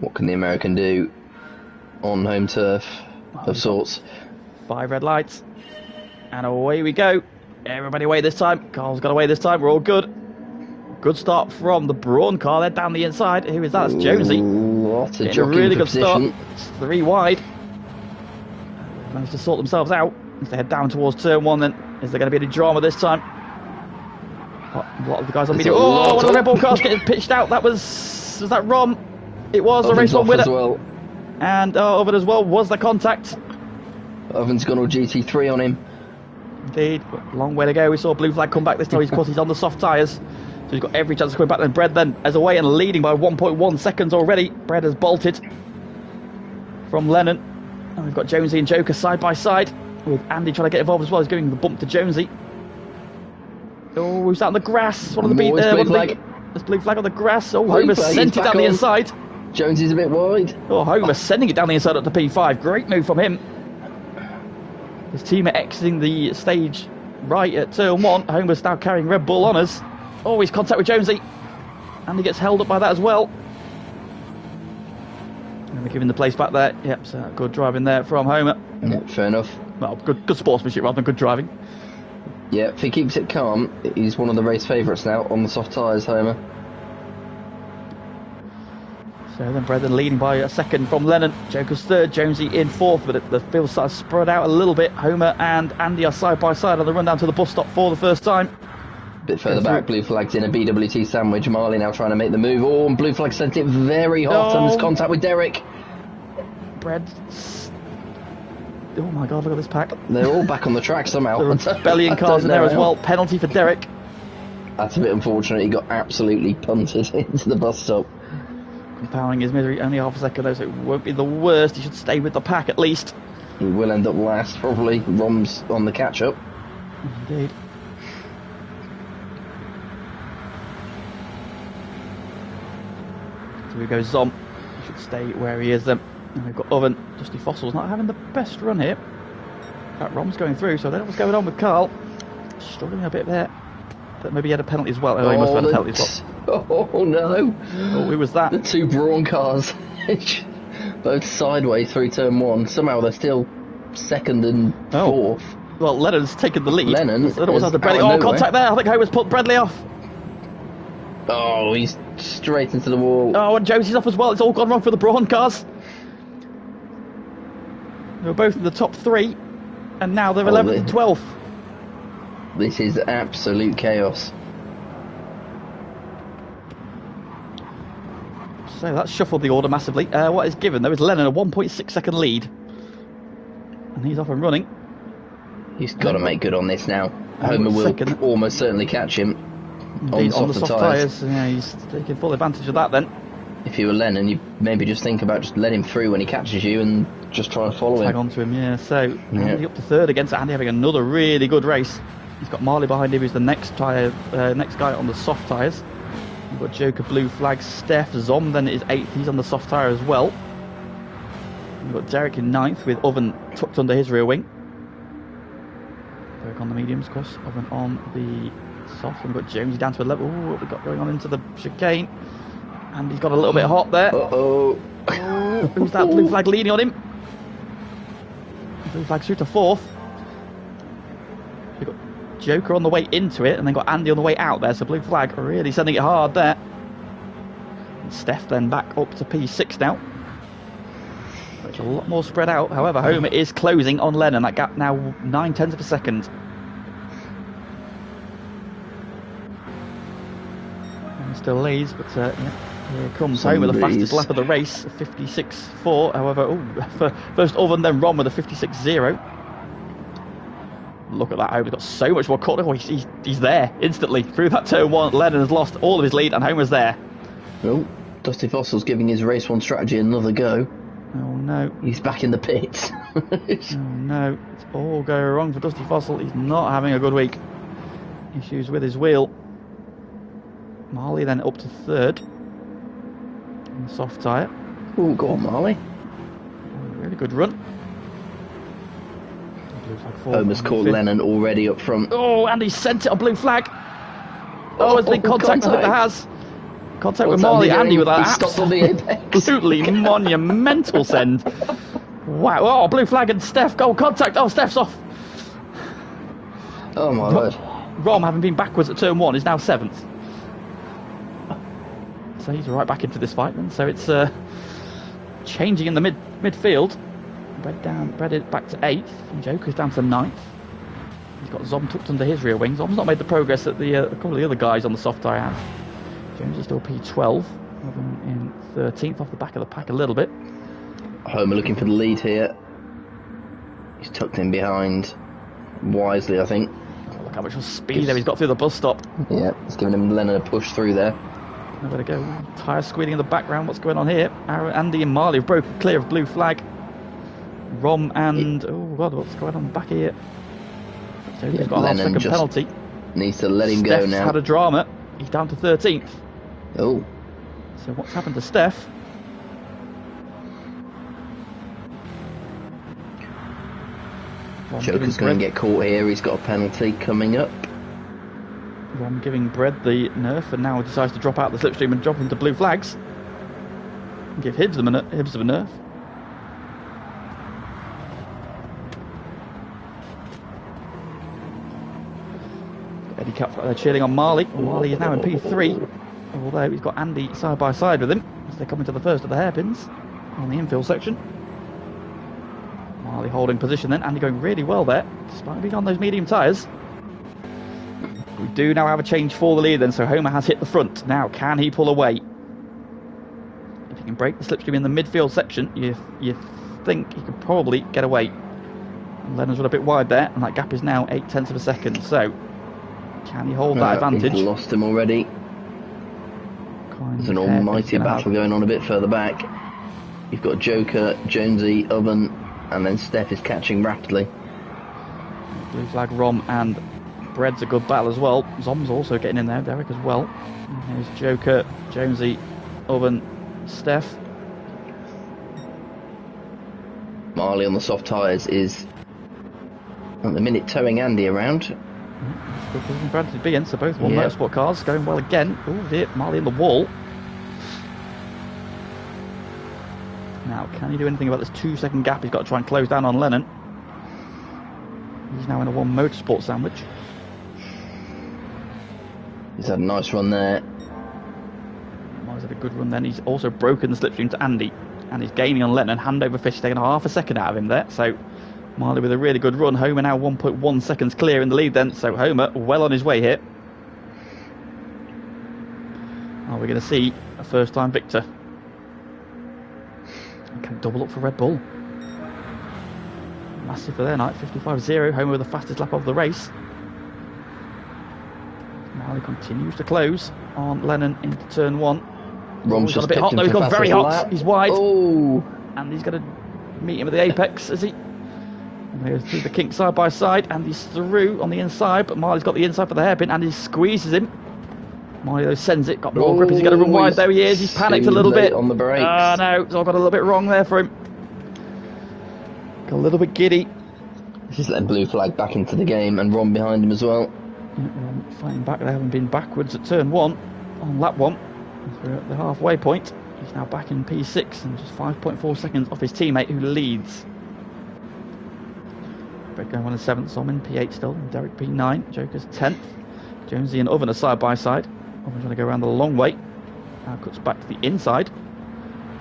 What can the American do on home turf of sorts? 5 red lights, and away we go. Everybody away this time. Carl's got away this time. We're all good. Good start from the Brawn car. They're down the inside. Who is that? It's Jonesy. What a really good position. start. It's 3 wide. Managed to sort themselves out. If they head down towards turn 1, then is there going to be any drama this time? A lot of the guys on medium. Oh, one of the Red Bull cars getting pitched out. That was that Rom? It was a race 1 winner. Well. And Oven as well was the contact. Oven's gone all GT3 on him. Indeed, long way to go. We saw Blue Flag come back this time. He's on the soft tyres, so he's got every chance of coming back. Then Brad then as away and leading by 1.1 seconds already. Brad has bolted from Lennon, and we've got Jonesy and Joker side by side with Andy trying to get involved as well. He's giving the bump to Jonesy. Oh, who's out on the grass? One of the beat there. There's Blue Flag on the grass. Oh, Homer sent it down the inside. Jonesy's a bit wide. Oh, Homer sending it down the inside up to P5. Great move from him. His team are exiting the stage right at turn 1. Homer's now carrying Red Bull honours. Oh, he's contact with Jonesy. And he gets held up by that as well. And they're giving the place back there. Yep, so good driving there from Homer. Yeah, fair enough. Well, good sportsmanship rather than good driving. Yeah, if he keeps it calm, he's one of the race favourites now on the soft tyres, Homer. So then Brendan leading by a second from Lennon. Joker's 3rd, Jonesy in 4th, but the field starts spread out a little bit. Homer and Andy are side by side on the run down to the bus stop for the first time. A bit further back, Blue Flag's in a BWT sandwich. Marley now trying to make the move. Oh, and Blue Flag sent it very hot and there's contact with Derek. Oh my god, look at this pack. They're all back on the track somehow. There are bellying cars in there as well. Penalty for Derek. That's a bit unfortunate. He got absolutely punted into the bus stop. Compounding his misery, only half a second though, so it won't be the worst. He should stay with the pack at least. He will end up last, probably. Rom's on the catch-up. Indeed. So we go Zom. He should stay where he is then. And we've got Oven. Dusty Fossil's not having the best run here. That Rom's going through, so I don't know what's going on with Carl. Struggling a bit there. But maybe he had a penalty as well. Oh, he must have had a penalty as well. Oh no! Oh, who was that? The 2 Brawn cars, both sideways through turn 1. Somehow they're still 2nd and 4th. Well, Lennon's taken the lead. Lennon was the Bradley. Oh, contact there! I think Homer's put Bradley off. Oh, he's straight into the wall. Oh, and Josie's off as well. It's all gone wrong for the Brawn cars. They were both in the top 3, and now they're 11th and 12th. This is absolute chaos. So that's shuffled the order massively. What is given though is Lennon a 1.6 second lead, and he's off and running. He's got to make good on this now. Homer will almost certainly catch him. Indeed, on the soft tyres. Yeah, he's taking full advantage of that then. If you were Lennon, you'd maybe just think about just let him through when he catches you and just try and follow him. Tag on to him, yeah. So Andy up to 3rd against Andy having another really good race. He's got Marley behind him, who's the next guy on the soft tyres. We've got Joker, Blue Flag, Steph, Zom then is 8th. He's on the soft tyre as well. We've got Derek in 9th with Oven tucked under his rear wing. Derek on the mediums, of course. Oven on the soft. And we've got Jonesy down to 11. Ooh, what have we got going on into the chicane? And he's got a little bit hot there. Uh-oh. Oh, who's that? Blue Flag leading on him. Blue Flag through to 4th. We've got Joker on the way into it, and then got Andy on the way out there, so Blue Flag really sending it hard there. And Steph then back up to P6 now. It's a lot more spread out. However, Homer is closing on Lennon. That gap now 9/10 of a second. And still leads, but here comes Homer, the fastest lap of the race, 56.4. However, first Oven, then Ron with a 56.0. Look at that. Homer's got so much more cut. Oh, he's there instantly through that turn one. Lennon has lost all of his lead, and Homer's there. Oh, Dusty Fossil's giving his race one strategy another go. Oh no. He's back in the pits. Oh no. It's all going wrong for Dusty Fossil. He's not having a good week. Issues with his wheel. Marley then up to third. On the soft tyre. Oh, go on, Marley. Really good run. Homer's caught Lennon already up front. Oh, and he sent it on blue flag. Oh, has been contact. I think there has. Contact with Marley. Andy with that stopped on the apex. Absolutely monumental send. Wow. Oh, blue flag and Steph. Goal contact. Oh, Steph's off. Oh my word. Rom, having been backwards at turn one, is now 7th. So he's right back into this fight then. So it's changing in the midfield. Brett back to 8th, and Joker's down to 9th. He's got Zom tucked under his rear wing. Zom's not made the progress that a couple of the other guys on the soft tyre have. Jones is still P12, in 13th, off the back of the pack a little bit. Homer looking for the lead here. He's tucked in behind wisely, I think. Oh, look how much speed there he's got through the bus stop. Yeah, it's giving him Lennon a push through there. Nowhere to go. Tyre squealing in the background. What's going on here? Andy and Marley have broken clear of blue flag. Rom and oh god, what's going on back here? So he's got a half-second penalty. Needs to let him go now. Had a drama. He's down to 13th. Oh. So what's happened to Steph? Joker's going to get caught here. He's got a penalty coming up. Rom giving Brett the nerf, and now decides to drop out the slipstream and drop into blue flags. Give Hibbs a nerf. Eddie Cup right there cheering on Marley. Marley is now in P3, although he's got Andy side by side with him as they come into the first of the hairpins on the infield section. Marley holding position then. Andy going really well there, despite being on those medium tyres. We do now have a change for the lead then, so Homer has hit the front. Now, can he pull away? If he can break the slipstream in the midfield section, you think he could probably get away. And Lennon's run a bit wide there, and that gap is now 0.8 of a second. So, can he hold that advantage? He's lost him already. There's an almighty battle going on a bit further back. You've got Joker, Jonesy, Oven, and then Steph is catching rapidly. Blue flag, Rom, and Bread's a good battle as well. Zom's also getting in there, Derek as well. And here's Joker, Jonesy, Oven, Steph. Marley on the soft tyres is at the minute towing Andy around. Good position for Andy to be in, so both motorsport cars going well again. Oh dear, Marley in the wall. Now, can he do anything about this 2-second gap he's got to try and close down on Lennon? He's now in a one motorsport sandwich. He's had a nice run there. Marley's had a good run then. He's also broken the slipstream to Andy. And he's gaining on Lennon. Hand over fist, taking half a second out of him there. So Marley with a really good run. Homer now 1.1 seconds clear in the lead then. So Homer well on his way here. Are we going to see a first-time victor? Can double up for Red Bull. Massive for their night. 55.0. Homer with the fastest lap of the race. Marley continues to close on Lennon into turn 1. Rom's just got a bit hot. No, he's got very hot. He's wide. Oh. And he's going to meet him at the apex, is he? And he's through the kink side by side, and he's through on the inside, but Marley's got the inside for the hairpin, and he squeezes him. Marley though sends it, got more grip. He's going to run wide. There he is. He's panicked a little bit. On the brakes. No, it's all got a little bit wrong there for him. Got a little bit giddy. He's letting blue flag back into the game, and Ron behind him as well. Ron fighting back. They haven't been backwards at turn 1 on lap 1. We're at the halfway point. He's now back in P6 and just 5.4 seconds off his teammate who leads. Brett going 1 and 7th, so I'm in P8 still. Derek P9, Joker's 10th. Jonesy and Oven are side by side. Oven's trying to go around the long way. Now cuts back to the inside.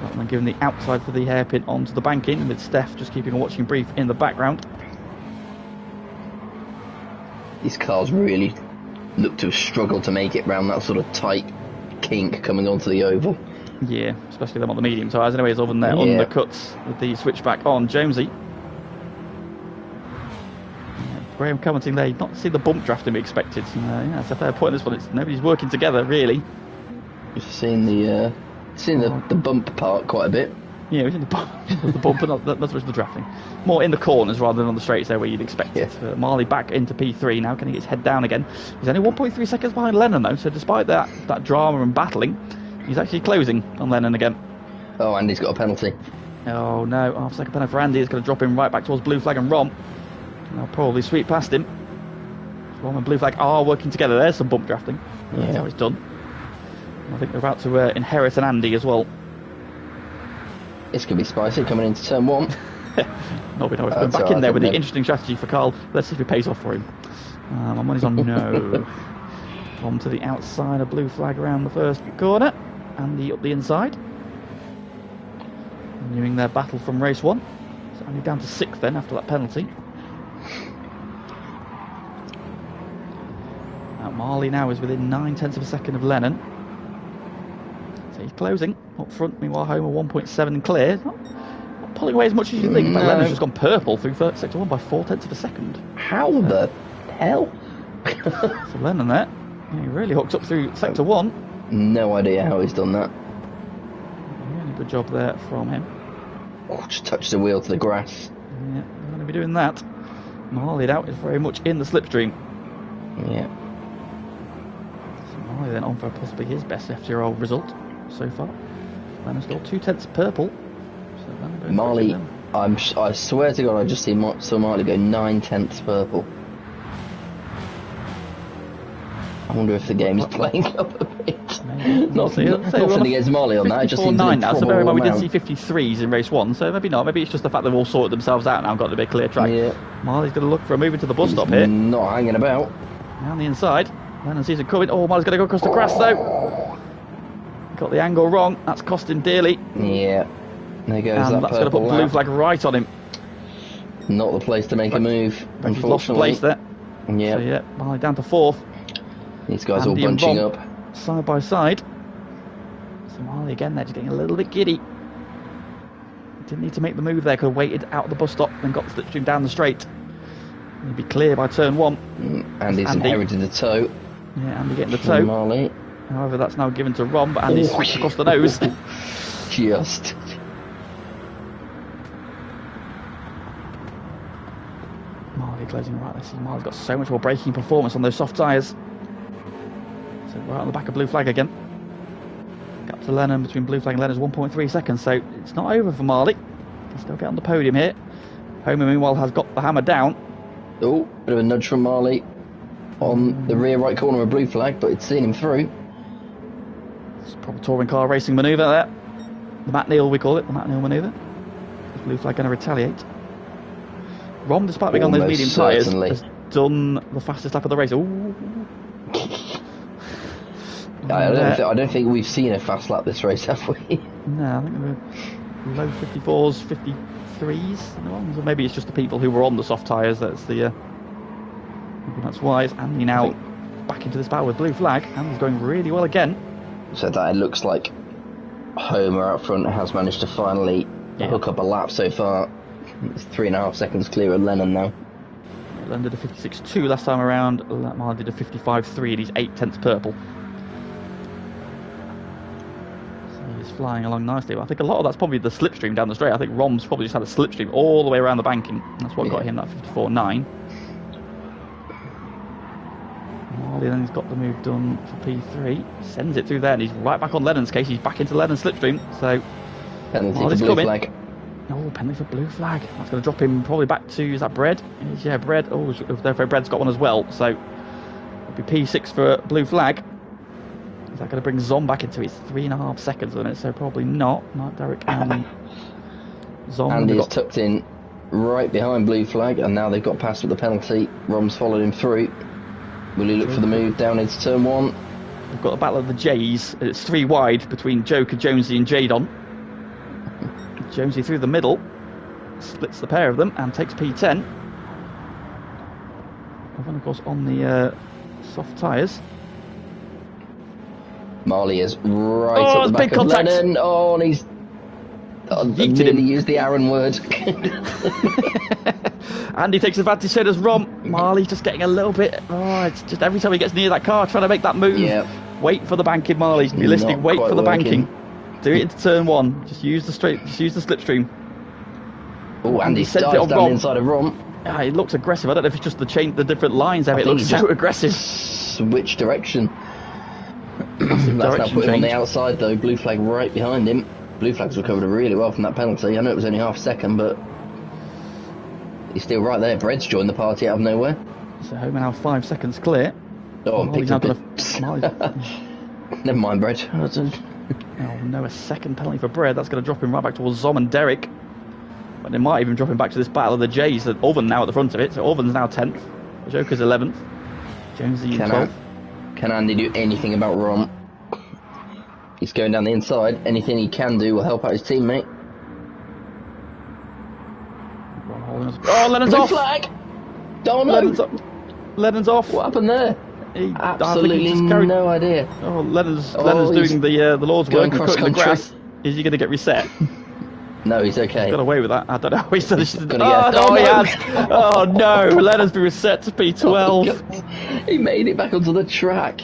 Rather than giving the outside for the hairpin onto the banking, with Steph just keeping a watching brief in the background. These cars really look to have struggled to make it round that sort of tight kink coming onto the oval. Yeah, especially them on the medium tyres. Anyways, Oven there undercuts with the switchback on Jonesy. Graham commenting there, not see the bump drafting we expected. Yeah, that's a fair point. This one, nobody's working together really. You've seen the bump part quite a bit. Yeah, we've seen the bump, but not so much the drafting. More in the corners rather than on the straights there where you'd expect it. Marley back into P3 now. Can he get his head down again? He's only 1.3 seconds behind Lennon though, so despite that drama and battling, he's actually closing on Lennon again. Oh, Andy's got a penalty. Oh no, half-second penalty for Andy. It's going to drop him right back towards Blue Flag and Rom. I'll probably sweep past him. Rom and Blue Flag are working together. There's some bump drafting. That's how it's done. I think they're about to inherit an Andy as well. This could be spicy coming into turn 1. No, we know. It's been back in there with the interesting strategy for Carl. Let's see if it pays off for him. My money's on no. On to the outside of Blue Flag around the first corner. Andy up the inside. Renewing their battle from race 1. So only down to 6th then after that penalty. Marley now is within 9/10 of a second of Lennon. So he's closing up front. Meanwhile, Homer 1.7 clear. Not pulling away as much as you think. But Lennon's just gone purple through sector 1 by 4/10 of a second. How the hell? So Lennon there. He really hooked up through sector 1. No idea how he's done that. Really good job there from him. Oh, just touched the wheel to the grass. Yeah, we're going to be doing that. Marley out is very much in the slipstream. Yeah. So Marley then on for possibly his best FTRL result so far. Lennon's got 2/10 purple. So Marley, I swear to God, I just saw Marley go 9/10 purple. I wonder if the game is playing up a bit. Not nothing against Marley on that. It just seems now. So bear in mind we did amount. see 53s in race 1, so maybe not. Maybe it's just the fact they've all sorted themselves out now and got a bit clear track. Yeah. Marley's going to look for a move into the bus stop here. Not hanging about. Down the inside. Lennon sees it coming. Oh, Marley's going to go across the grass though. Got the angle wrong. That's cost him dearly. Yeah. There goes and that that's going to put Blue Flag right on him. Not the place to make a move, He's lost the place there. Yeah. So yeah, Marley down to 4th. These guys all bunching up. Side by side. So Marley again there, just getting a little bit giddy. Didn't need to make the move there, could have waited out the bus stop and got the slipstream down the straight. He'd be clear by turn 1. Andy's inherited the toe. Yeah, Andy getting the toe. Marley. However, that's now given to Rom, but Andy's across the nose. Just. Marley closing right. Let's see, Marley's got so much more braking performance on those soft tyres. So right on the back of Blue Flag again. Up to Lennon between Blue Flag and Lennon's 1.3 seconds, so it's not over for Marley. Can still get on the podium here. Homer meanwhile has got the hammer down. Oh, bit of a nudge from Marley on the rear right corner of Blue Flag, but it's seen him through. It's a proper touring car racing manoeuvre there. The Matt Neal, we call it, the Matt Neal manoeuvre. Is Blue Flag going to retaliate? Rom, despite being on those medium tyres, has done the fastest lap of the race. Ooh. I don't think we've seen a fast lap this race, have we? No, I think we're low 54s, 53s. So maybe it's just the people who were on the soft tyres. That's maybe that's why. It's Andy now back into this battle with Blue Flag. Andy's going really well again. So that it looks like Homer out front has managed to finally hook up a lap so far. It's 3.5 seconds clear of Lennon now. Lennon did a 56.2 last time around. Marley did a 55.3 and he's 8/10 purple. He's flying along nicely. I think a lot of that's probably the slipstream down the straight. I think Rom's probably just had a slipstream all the way around the banking. That's what got him that 54.9. Marley then he's got the move done for P3. Sends it through there and he's right back on Lennon's case. He's back into Lennon's slipstream. So penalty for Blue Flag. Oh, penalty for Blue Flag. That's going to drop him probably back to, is that Bread? Yeah, Bread. Oh, therefore Bread's got one as well. So it'll be P6 for Blue Flag. Is that going to bring Zom back into his 3.5 seconds on it? So probably not. Not Derek and Zom. Andy's tucked in right behind Blue Flag, and now they've got past with the penalty. Rom's followed him through. Will he look for the move down into turn 1? We've got the battle of the J's. It's 3 wide between Joker, Jonesy and Jadon. Jonesy through the middle, splits the pair of them and takes P10. And of course on the soft tyres. Marley is right at the back of contact. Lennon. Oh, and he's nearly used the Aaron word. Andy takes advantage, so does Rom. Marley's just getting a little bit... Oh, it's just every time he gets near that car, trying to make that move. Yep. Wait for the banking, Marley. Be listening. Wait for the banking. Do it into turn 1. Just use the slipstream. Oh, Andy sent it on down Rom. inside of Rom. He looks aggressive. I don't know if it's just the different lines there. It looks so aggressive. Switch direction. That's now put him on the outside though. Blue flag right behind him. Blue flag's recovered really well from that penalty. I know it was only half a second, but he's still right there. Bread's joined the party out of nowhere. So Homer now 5 seconds clear. Oh, Molly's now gonna... Never mind, Bread. Oh no, a second penalty for Bread. That's going to drop him right back towards Zom and Derek. But they might even drop him back to this battle of the J's. Oven now at the front of it. So Oven's now 10th. Joker's 11th. Jonesy in 12th. Can Andy do anything about Rom? He's going down the inside. Anything he can do will help out his teammate. Oh, Lennon's off! Flag! Oh no! Lennon's off. What happened there? Absolutely no idea. Oh, Lennon's doing the Lord's work and cutting the grass. Is he going to get reset? No, he's okay. He's got away with that. I don't know. He's he has. Oh no! Lennon's been reset to P12. Oh, he made it back onto the track.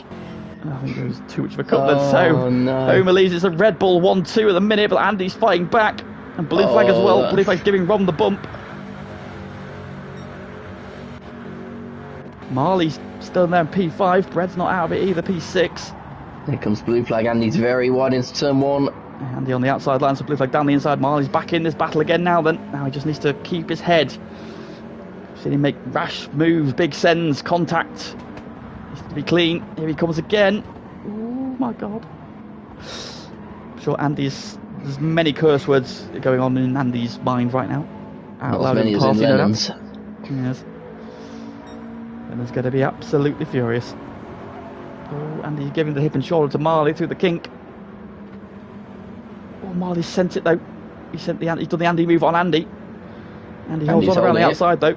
I think it was too much of a cut then. So no. Homer leaves. It's a Red Bull 1-2 at the minute, but Andy's fighting back, and Blue flag as well. Blue flag's giving Rom the bump. Marley's still there in P5. Bread's not out of it either. P6. Here comes Blue flag. Andy's very wide into turn 1. Andy on the outside line, so Blue flag down the inside. Marley's back in this battle again now then. Now he just needs to keep his head. Seen him make rash moves, big sends, contact. Needs to be clean. Here he comes again. Oh my god. I'm sure there's many curse words going on in Andy's mind right now. Out loud in party, no doubt. Lennon's. Yes. Lennon's going to be absolutely furious. Oh, Andy's giving the hip and shoulder to Marley through the kink. Oh, Marley sent it though. He's done the Andy move on Andy. Andy holds on around the outside though.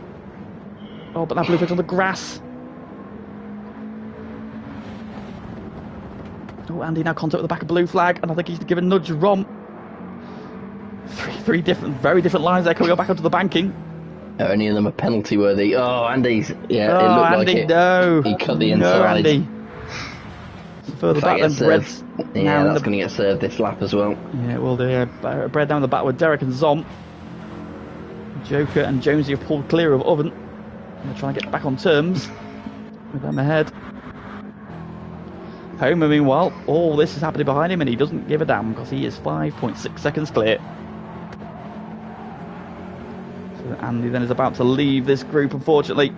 Oh, but that Blue flag's on the grass. Oh, Andy now contact with the back of Blue flag, and I think he's given nudge Rom. Three very different lines there coming back onto the banking. Any of them are penalty worthy. Oh, Andy's. Yeah, oh, it looked Andy, like it. No. He cut the inside. No, Andy. Further back than Bread's. Yeah, that's going to get served this lap as well. Yeah, it will do. Yeah. Bread down the back with Derek and Zom. Joker and Jonesy have pulled clear of Oven. They're trying to get back on terms with them ahead. Homer, meanwhile, all this is happening behind him and he doesn't give a damn because he is 5.6 seconds clear. So Andy then is about to leave this group, unfortunately.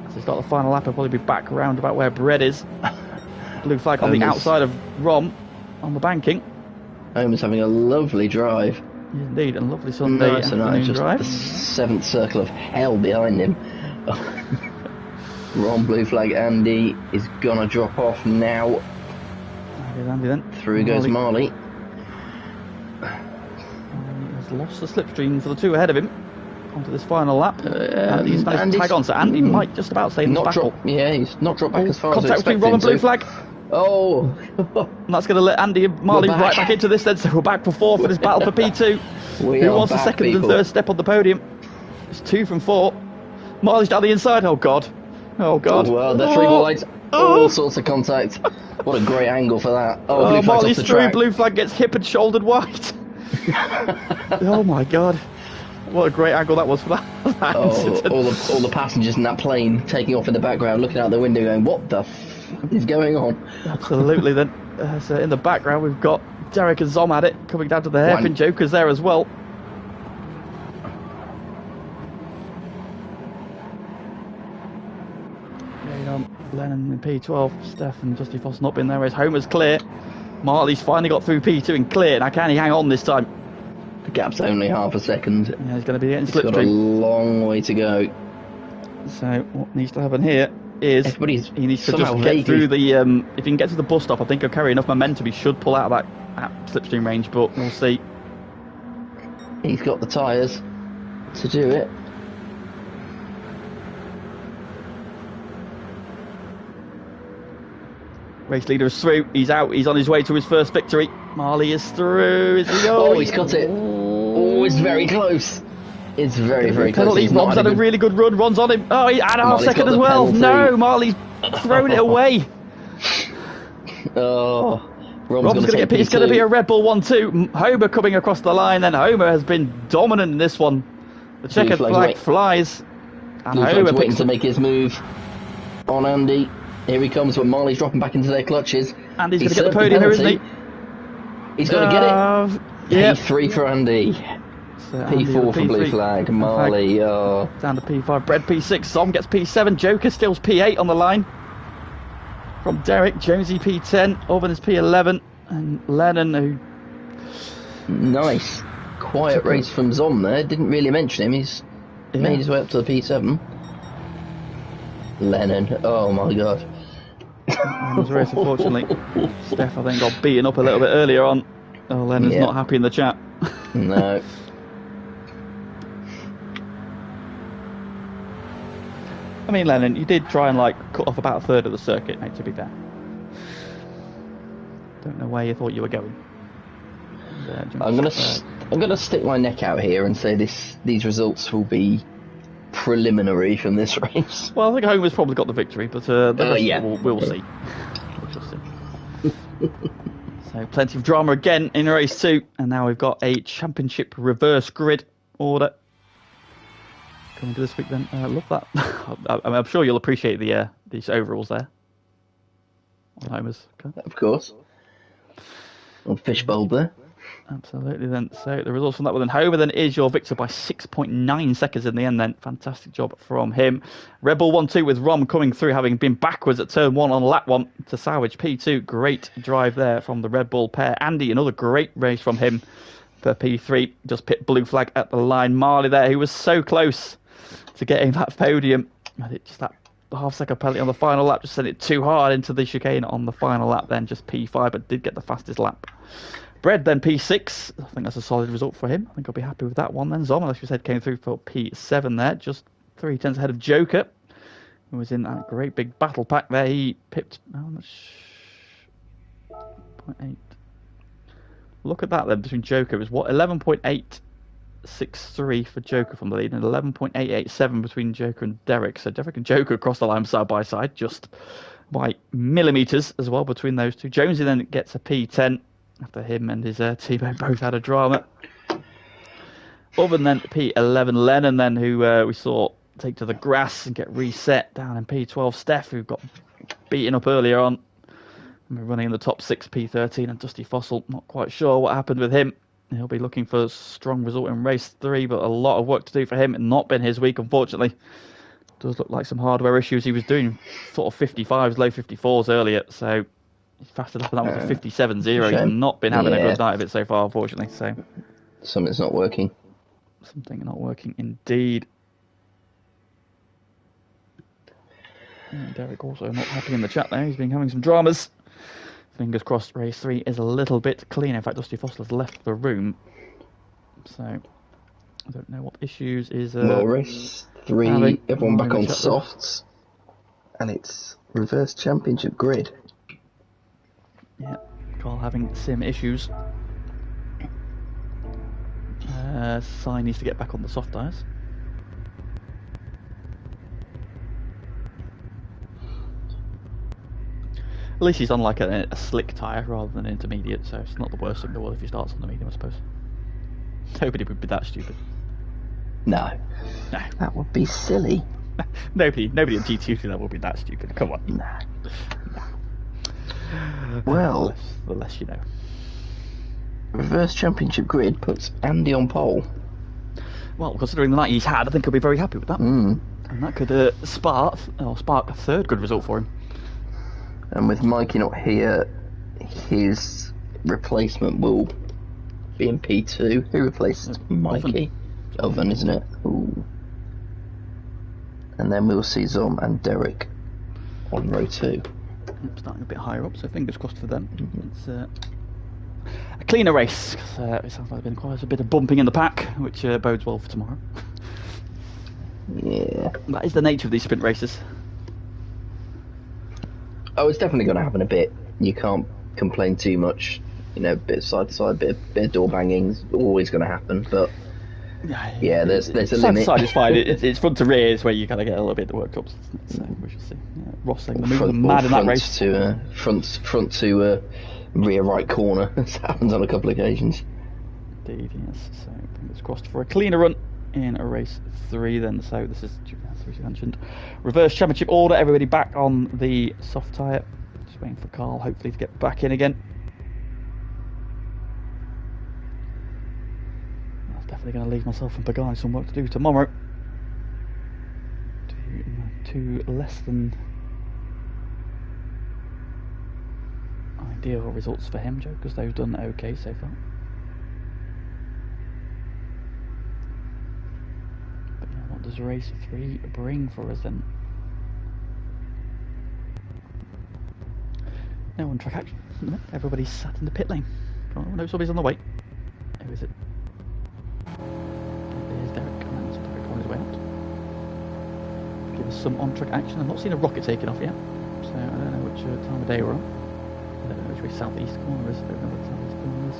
As they start the final lap, he'll probably be back around about where Bread is. Blue flag on the outside of Rom on the banking. Homer's having a lovely drive. Yes, indeed, a lovely Sunday afternoon just drive. The 7th circle of hell behind him. Rom, Blue flag, Andy is gonna drop off now. There's Andy then. Through goes Marley. He has lost the slipstream for the two ahead of him onto this final lap. Andy's managed to tag on, so Andy might just about stay in this battle. He's not dropped back as far as I contact between Rom and Blue flag. Oh! And that's going to let Andy and Marley right back into this then, so we're back for 4 for this battle for P2. Who wants the second and third step on the podium? It's 2 from 4. Marley's down the inside. Oh god. Oh god. Oh, well, they're 3 wides. All sorts of contact. What a great angle for that. Oh, Blue Marley's off the through. track. Blue flag gets hip and shouldered wide. Oh my god. What a great angle that was for that. All the passengers in that plane taking off in the background, looking out the window going, what the f is going on? Absolutely then. So in the background we've got Derek and Zom at it, coming down to the hairpin. Joker's there as well. Lennon in P12, Steph and Justy Foss not been there, whereas Homer's clear. Marley's finally got through P2 and clear. Now can he hang on this time? The gap's only half a second. Yeah, he's going to be getting slipstream. He's got a long way to go. So what needs to happen here is he needs to just get through the if he can get to the bus stop, I think he'll carry enough momentum. He should pull out of that slipstream range, but we'll see. He's got the tyres to do it. Race leader is through. He's out. He's on his way to his first victory. Marley is through. Is he? Oh, he's got it. Oh, it's very close. It's very, very close. Penalty. He's not Rob's had a really good run. Ron's on him. Oh, he had a half Marley's second got as the well. penalty. No, Marley's thrown it away. Oh, Rob's going to get. It's going to be a Red Bull 1-2. Homer coming across the line. Then Homer has been dominant in this one. The checkered flag flies. And Homer waiting to make his move on Andy. Here he comes, but Marley's dropping back into their clutches. Andy's going to get the podium here, isn't he? He's going to get it. Yeah. P3 for Andy. P4 for blue flag. Marley. Down to P5. Brad P6. Zom gets P7. Joker steals P8 on the line. From Derek. Jonesy P10. Orban is P11. And Lennon, who... Nice. Quiet race from Zom there. Didn't really mention him. He's made his way up to the P7. Lennon. Oh my god. Lennon's race, unfortunately. Steph, I think, got beaten up a little bit earlier on. Oh, Lennon's not happy in the chat. No. I mean, Lennon, you did try and cut off about a third of the circuit, mate, to be fair. Don't know where you thought you were going. I'm gonna stick my neck out here and say these results will be preliminary from this race. Well, I think Homer's probably got the victory, but we'll see. We'll see. So plenty of drama again in race 2, and now we've got a championship reverse grid order coming to this week. Then love that. I'm sure you'll appreciate these overalls there on Homer's car. Of course. On Fishbowl there. Absolutely. Then, so the results from that one, then Homer then is your victor by 6.9 seconds in the end. Then fantastic job from him. Red Bull 1-2 with Rom coming through, having been backwards at turn 1 on lap 1 to salvage P2. Great drive there from the Red Bull pair. Andy, another great race from him for P3. Just pit blue flag at the line. Marley there, who was so close to getting that podium. Just that half-second penalty on the final lap just sent it too hard into the chicane on the final lap. Then just P5, but did get the fastest lap. Brett then P6. I think that's a solid result for him. I think I'll be happy with that one then. Zom, as you said, came through for P7 there, just 3 tenths ahead of Joker, who was in that great big battle pack there. He pipped how much? 0.8. Look at that then between Joker. It was what, 11.863 for Joker from the lead and 11.887 between Joker and Derek. So Derek and Joker across the line side by side, just by millimetres as well between those two. Jonesy then gets a P10. After him and his teammate both had a drama. Other than P11, Lennon then, who we saw take to the grass and get reset down in P12. Steph, who got beaten up earlier on. And we're running in the top 6, P13. And Dusty Fossil, not quite sure what happened with him. He'll be looking for a strong result in race 3, but a lot of work to do for him. Not been his week, unfortunately. Does look like some hardware issues. He was doing sort of 55s, low 54s earlier, so... He's fastened up, and that was a 57.0. He's not been having a good night of it so far, unfortunately. So something's not working. Something not working indeed. And Derek also not happy in the chat there. He's been having some dramas. Fingers crossed race 3 is a little bit cleaner. In fact, Dusty Fossil has left the room. So I don't know what issues is... well, race 3, everyone back on softs. And it's reverse championship grid. Yeah, Carl having sim issues. Sai needs to get back on the soft tyres. At least he's on like a slick tyre rather than an intermediate, so it's not the worst thing in the world if he starts on the medium, I suppose. Nobody would be that stupid. No. That would be silly. Nobody in GT2 that would be that stupid. Come on. No. Well, the less you know. Reverse championship grid puts Andy on pole. Well, considering the night he's had, I think he'll be very happy with that. And that could spark a third good result for him. And with Mikey not here, his replacement will be in P2. Who replaces Mikey? Oven, isn't it? Ooh. And then we'll see Zom and Derek on row 2. Starting a bit higher up, so fingers crossed for them. It's a cleaner race. It sounds like there's been quite a bit of bumping in the pack, which bodes well for tomorrow. Yeah. That is the nature of these sprint races. Oh, it's definitely going to happen a bit. You can't complain too much. You know, bit of side to side, bit of door banging is always going to happen. But Yeah, there's a side limit. to side is fine. It's front to rear is where you kind of get a little bit of the workshops. So we shall see. Yeah, Ross saying the move was mad in that race. Front to rear right corner. It's happened on a couple of occasions. Indeed, yes. So fingers crossed for a cleaner run in a race 3 then. So this is, as we mentioned, reverse championship order. Everybody back on the soft tyre. Just waiting for Carl hopefully to get back in again. I'm definitely going to leave myself and Pagani some work to do tomorrow. Two less than ideal results for him, Joe, because they've done okay so far. But yeah, what does race 3 bring for us then? No on track action. Everybody's sat in the pit lane. Oh, no, somebody's on the way. Who is it? There's Derek. Derek on his way out. Give us some on track action. I've not seen a rocket taking off yet, so I don't know which time of day we're on. I don't know which way southeast corner is. I don't know what southeast corner is.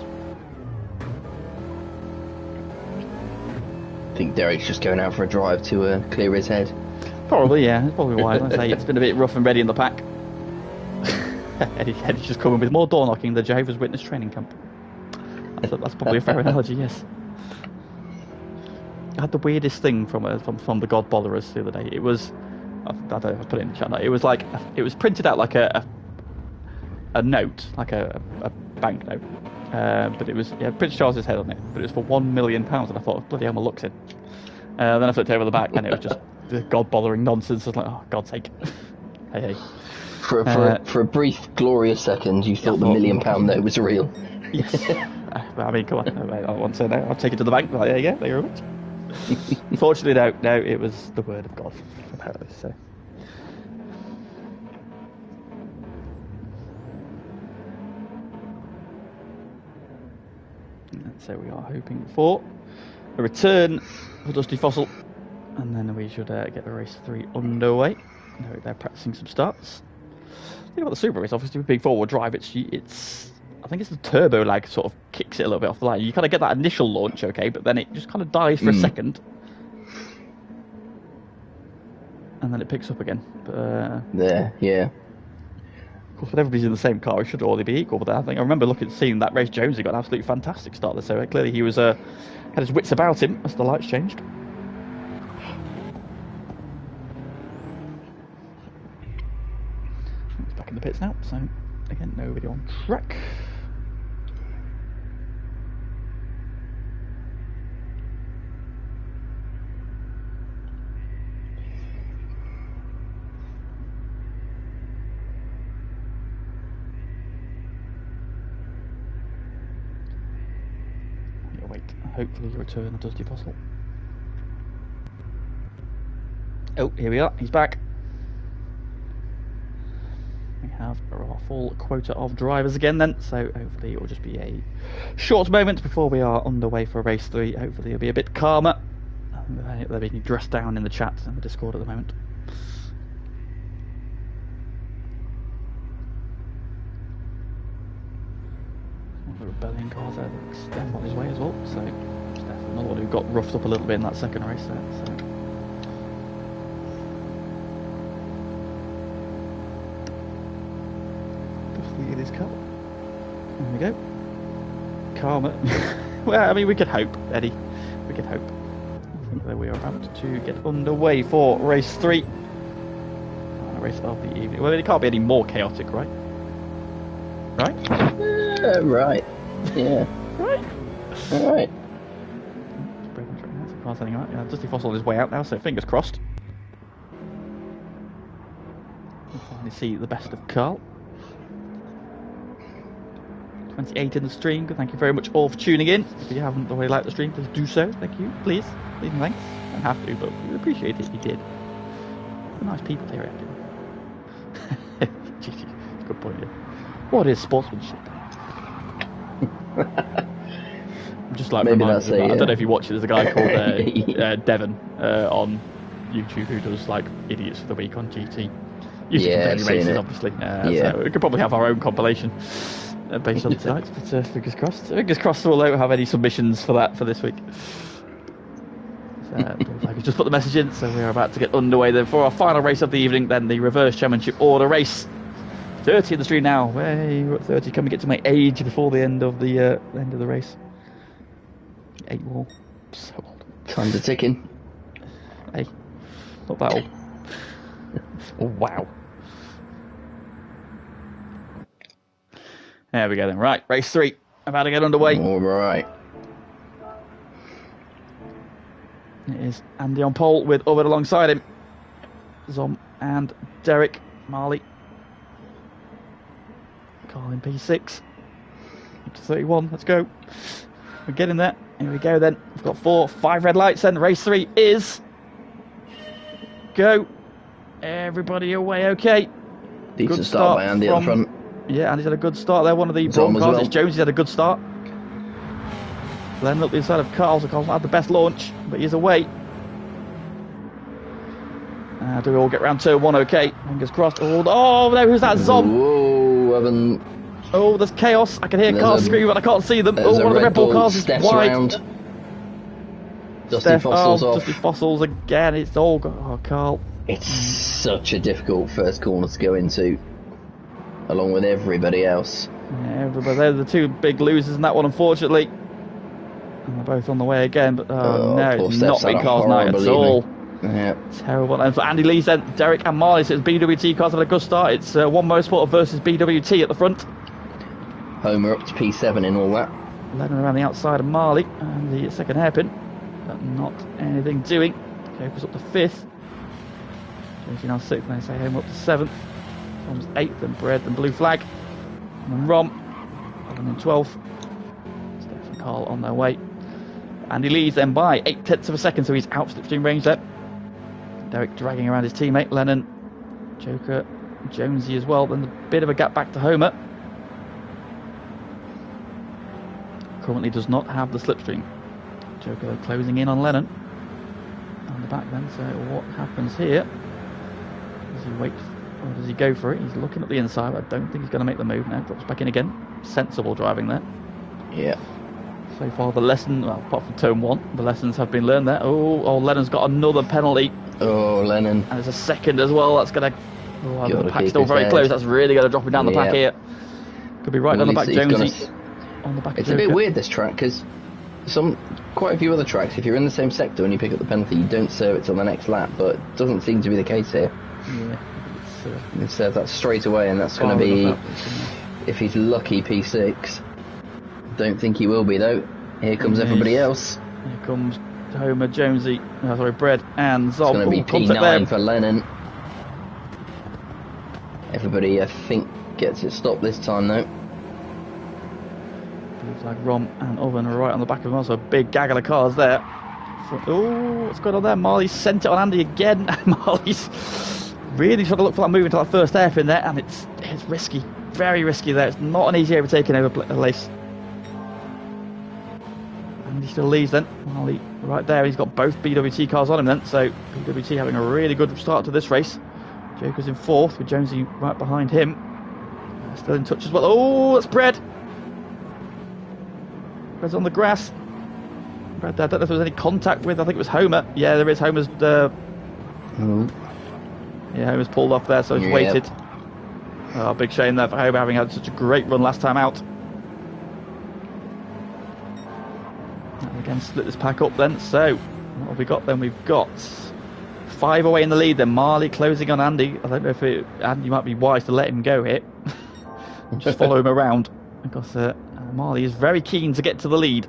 I think Derek's just going out for a drive to clear his head. Probably, yeah. That's probably why. I say it's been a bit rough and ready in the pack. Eddie's just coming with more door knocking than Jehovah's Witness training camp. That's probably a fair analogy, yes. I had the weirdest thing from the God Bollerers the other day. It was, I don't know if I put it in the chat. It was like it was printed out like a note, like a bank note, but it was Prince Charles's head on it. But it was for £1 million, and I thought, bloody hell, my luck's in. Then I flipped over the back, and it was just the God bollering nonsense. I was like, oh, God's sake, hey. For a brief, glorious second, you thought the £1 million note was real. Yes. I mean, come on. I want to say no. I'll take it to the bank. Like, there you go. Thank you very much. Fortunately, no, it was the word of God, apparently. So. And so we are hoping for a return for Dusty Fossil, and then we should get the race 3 underway. They're practicing some starts. The thing about the Super is obviously with big forward drive, it's I think it's the turbo lag sort of kicks it a little bit off the line. You kind of get that initial launch, okay, but then it just kind of dies for a second, and then it picks up again. But, yeah. Of course, when everybody's in the same car, it should all be equal. But I think I remember seeing that race. Jonesy got an absolutely fantastic start there, so clearly he was had his wits about him as the lights changed. He's back in the pits now, so again, nobody on track. Hopefully you return the Dusty Fossil. Oh, here we are, he's back. We have our full quota of drivers again then, so hopefully it will just be a short moment before we are underway for race 3. Hopefully it'll be a bit calmer. They're being dressed down in the chat and the Discord at the moment. The rebellion cars there, Steph on his way as well, so Steph, another one who got roughed up a little bit in that second race there. So. Just lead his car. There we go. Karma. Well, I mean, we could hope, Eddie. We could hope. I think that we are about to get underway for race 3. Race of the evening. Well, it can't be any more chaotic, right? Right? Right. Yeah. Right. All right. Yeah, Dusty Fossil on his way out now, so fingers crossed. We'll finally see the best of Carl. 28 in the stream. Thank you very much all for tuning in. If you haven't already liked the stream, please do so. Thank you. Please. Please and thanks. You don't have to, but we would appreciate it if you did. We're nice people here, actually. Good point, yeah. What is sportsmanship? I'm just like maybe that's I don't know if you watch it. There's a guy called Devon on YouTube who does like idiots for the week on GT. Usually comparing races, obviously. So we could probably have our own compilation based on tonight. But fingers crossed. Fingers crossed we'll have any submissions for that for this week. I could just put the message in, so we are about to get underway then for our final race of the evening, then the reverse championship order race. 30 in the street now. Hey, we're at 30. Can we get to my age before the end of the race? 8 more. So old. Time's a ticking. Hey, not that old. Oh, wow. There we go then. Right, race 3. About to get underway. All right. It is Andy on pole with Ovid alongside him. Zom and Derek Marley. Carl in P6. Up to 31. Let's go. We're getting there. Here we go then. We've got 5 red lights then. Race 3 is... Go. Everybody away okay. Decent good start by Andy at the front. Yeah, Andy's had a good start there. One of the Zom cars. well. It's Jones. He's had a good start. Then up the inside of Carl. So Carl's not had the best launch, but he's away. Do we all get round turn 1 okay? Fingers crossed. Oh no, who's that? Zom. Whoa, Evan. Oh, there's chaos. I can hear cars screaming, but I can't see them. Oh, one of the Red Bull cars is wide. Around. Dusty Fossils off. Dusty Fossils again. It's all... Oh, Carl. It's such a difficult first corner to go into, along with everybody else. Yeah, everybody. They're the 2 big losers in that one, unfortunately. And they're both on the way again, but no, it's not big cars night at all. Yeah. Terrible. And for Andy Lee, then Derek and Marley, so it's BWT cars have had a good start. It's One Motorsport versus BWT at the front. Homer up to P7 in all that. Lennon around the outside of Marley and the second hairpin, but not anything doing. Joker's up to 5th. Josie now 6th, and they say Homer up to 7th. Tom's 8th, and Bread and Blue Flag. And then Rom, and then 12th. Steph and Carl on their way. Andy leads then by 0.8 of a second, so he's out slipstream range there. Derek dragging around his teammate, Lennon, Joker, Jonesy as well. Then a bit of a gap back to Homer. Currently does not have the slipstream. Joker closing in on Lennon. On the back then, so what happens here? Does he wait, or does he go for it? He's looking at the inside, but I don't think he's going to make the move now. Drops back in again. Sensible driving there. Yeah. So far the lesson, well, apart from turn 1, the lessons have been learned there. Oh, Lennon's got another penalty. Oh, Lennon. And there's a second as well. That's going to... Oh, the pack's still very close. That's really going to drop him down the pack here. Could be right on the back, Jonesy. On the back it's of a bit weird, this track, because quite a few other tracks, if you're in the same sector and you pick up the penalty, you don't serve it till the next lap, but it doesn't seem to be the case here. Yeah. You serve that straight away, and that's going to be, if he's lucky, P6. Don't think he will be, though. Here comes everybody else. Here comes Homer, Jonesy, Bread and Zob. It's going to be P9 for Lennon. Everybody, I think, gets it stopped this time, though. Blue Flag, Rom and Oven are right on the back of him, also a big gaggle of cars there. Oh, what's going on there? Marley sent it on Andy again. Marley's really trying to look for that move into that first hairpin there, and it's risky, very risky there. It's not an easy overtaking over a place. And he still leads then. Marley right there. He's got both BWT cars on him then, so BWT having a really good start to this race. Joker's in 4th with Jonesy right behind him. Still in touch as well. Oh, that's Bread. Bread's on the grass. Bread there. I don't know if there was any contact with, I think it was Homer. Yeah, there is. Homer's yeah, Homer's pulled off there, so he's waited. Oh, big shame there for Homer, having had such a great run last time out. And again, split this pack up then. So what have we got then? We've got 5 away in the lead then. Marley closing on Andy. I don't know if Andy might be wise to let him go here. Just follow him around, because Marley is very keen to get to the lead.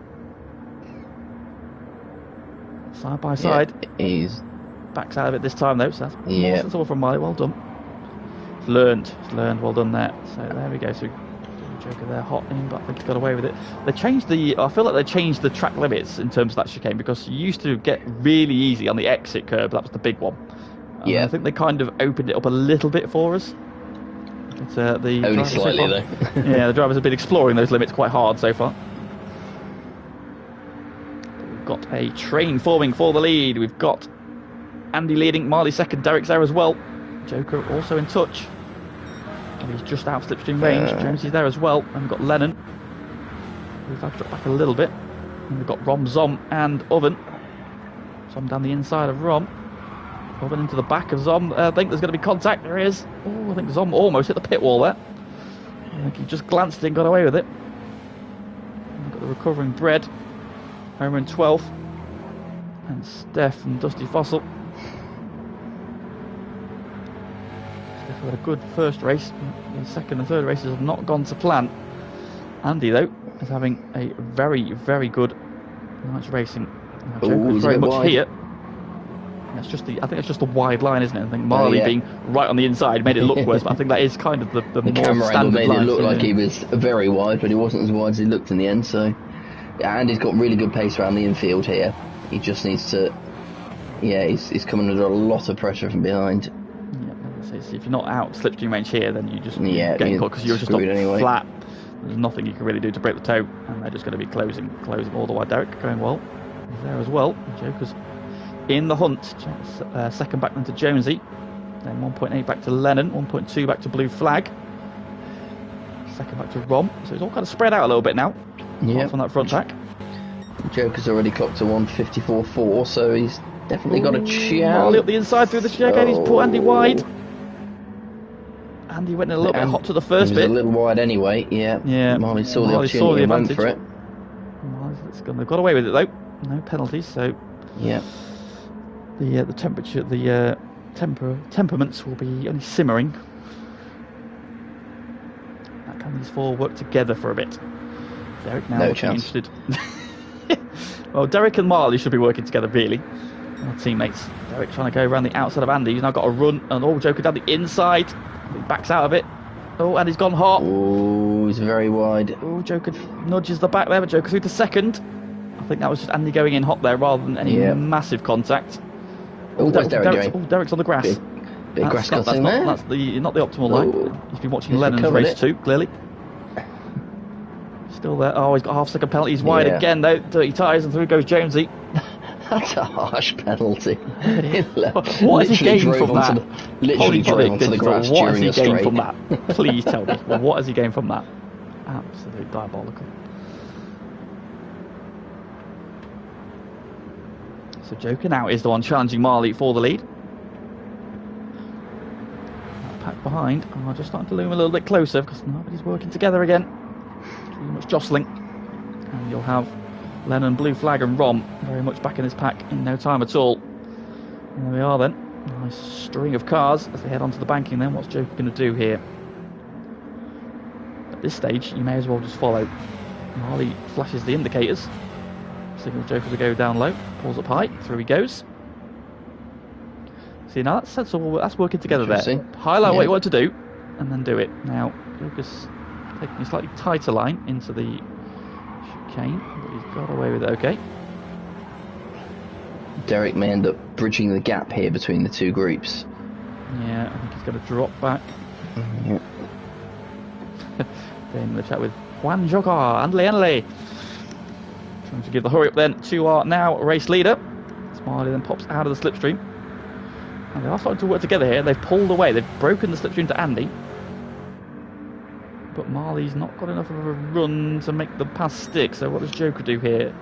Side by side. Yeah, he's backs out of it this time though, so that's all from Marley. Well done. It's learned. Well done there. So there we go. So Joker there hot in, but I think he got away with it. They changed I feel like they changed the track limits in terms of that chicane, because you used to get really easy on the exit curve. That was the big one. I think they kind of opened it up a little bit for us. But, only slightly though. Yeah, the drivers have been exploring those limits quite hard so far. We've got a train forming for the lead. We've got Andy leading, Marley second, Derek's there as well. Joker also in touch. And he's just out of slipstream range. Jonesy's there as well. And we've got Lennon. We've had to drop back a little bit. And we've got Rom, Zom and Oven. Zom down the inside of Rom. Robin into the back of Zom. I think there's going to be contact. There is. Oh, I think Zom almost hit the pit wall there. I think he just glanced in, got away with it. We've got the recovering Bread. Homer in 12th. And Steph and Dusty Fossil. Steph had a good first race. The second and third races have not gone to plan. Andy, though, is having a very, very good night's racing. Joker's very much here. That's just I think it's just the wide line, isn't it? I think Marley being right on the inside made it look worse, but I think that is kind of the more camera angle made line, it look like he was very wide, but he wasn't as wide as he looked in the end. So, yeah, and he's got really good pace around the infield here. He just needs to, he's coming under a lot of pressure from behind. Yeah, so if you're not out slipstream range here, then you just getting caught because you're just on anyway. Flat. There's nothing you can really do to break the tow, and they're just going to be closing all the way. Derek going well. He's there as well. Joker's in the hunt. Second back then to Jonesy. Then 1.8 back to Lennon. 1.2 back to Blue Flag. Second back to Rom. So it's all kind of spread out a little bit now. Yeah. From that front pack. Joker's already clocked to 154.4, so he's definitely got a chance. Marley up the inside through the chicane. He's put Andy wide. Andy went in a little bit hot to the first bit. A little wide anyway. Yeah. Marley saw the opportunity and went for it. They've got away with it though. No penalties. So the temperature, the temperaments will be only simmering. How can these four work together for a bit? Derek now looking interested. Well, Derek and Marley should be working together really. Our teammates. Derek trying to go around the outside of Andy. He's now got a run, and Joker down the inside. He backs out of it. Oh, and he's gone hot. Oh, he's very wide. Oh, Joker nudges the back there, but Joker through to second. I think that was just Andy going in hot there rather than any massive contact. Where's Derek going? Derek's on the grass. Big grass cutting there. That's not the optimal line. He's been watching Lennon's race too, clearly. Still there. Oh, he's got a half-second penalty. He's wide again, though. Dirty tyres, and through goes Jonesy. That's a harsh penalty. What has he gained from that? Literally drove onto the grass during a straight. What has he gained from that? Please tell me. Well, what has he gained from that? Absolutely diabolical. So Joker now is the one challenging Marley for the lead. That pack behind are just starting to loom a little bit closer because nobody's working together again. Too much jostling. And you'll have Lennon, Blue Flag and Rom very much back in this pack in no time at all. And there we are then. Nice string of cars as they head onto the banking then. What's Joker going to do here? At this stage, you may as well just follow. Marley flashes the indicators. Signals Joker to go down low. Pulls up high. Through he goes. See, now that's sensible. That's working together there. Highlight what you want to do and then do it. Now, Joker's taking a slightly tighter line into the chicane, but he's got away with it okay. Derek may end up bridging the gap here between the two groups. Yeah, I think he's going to drop back. In the chat with Juan Joker, Andle. Trying to give the hurry up then to our now race leader. Smiley then pops out of the slipstream. And they are starting to work together here. They've pulled away, they've broken the slipstream to Andy. But Marley's not got enough of a run to make the pass stick. So what does Joker do here?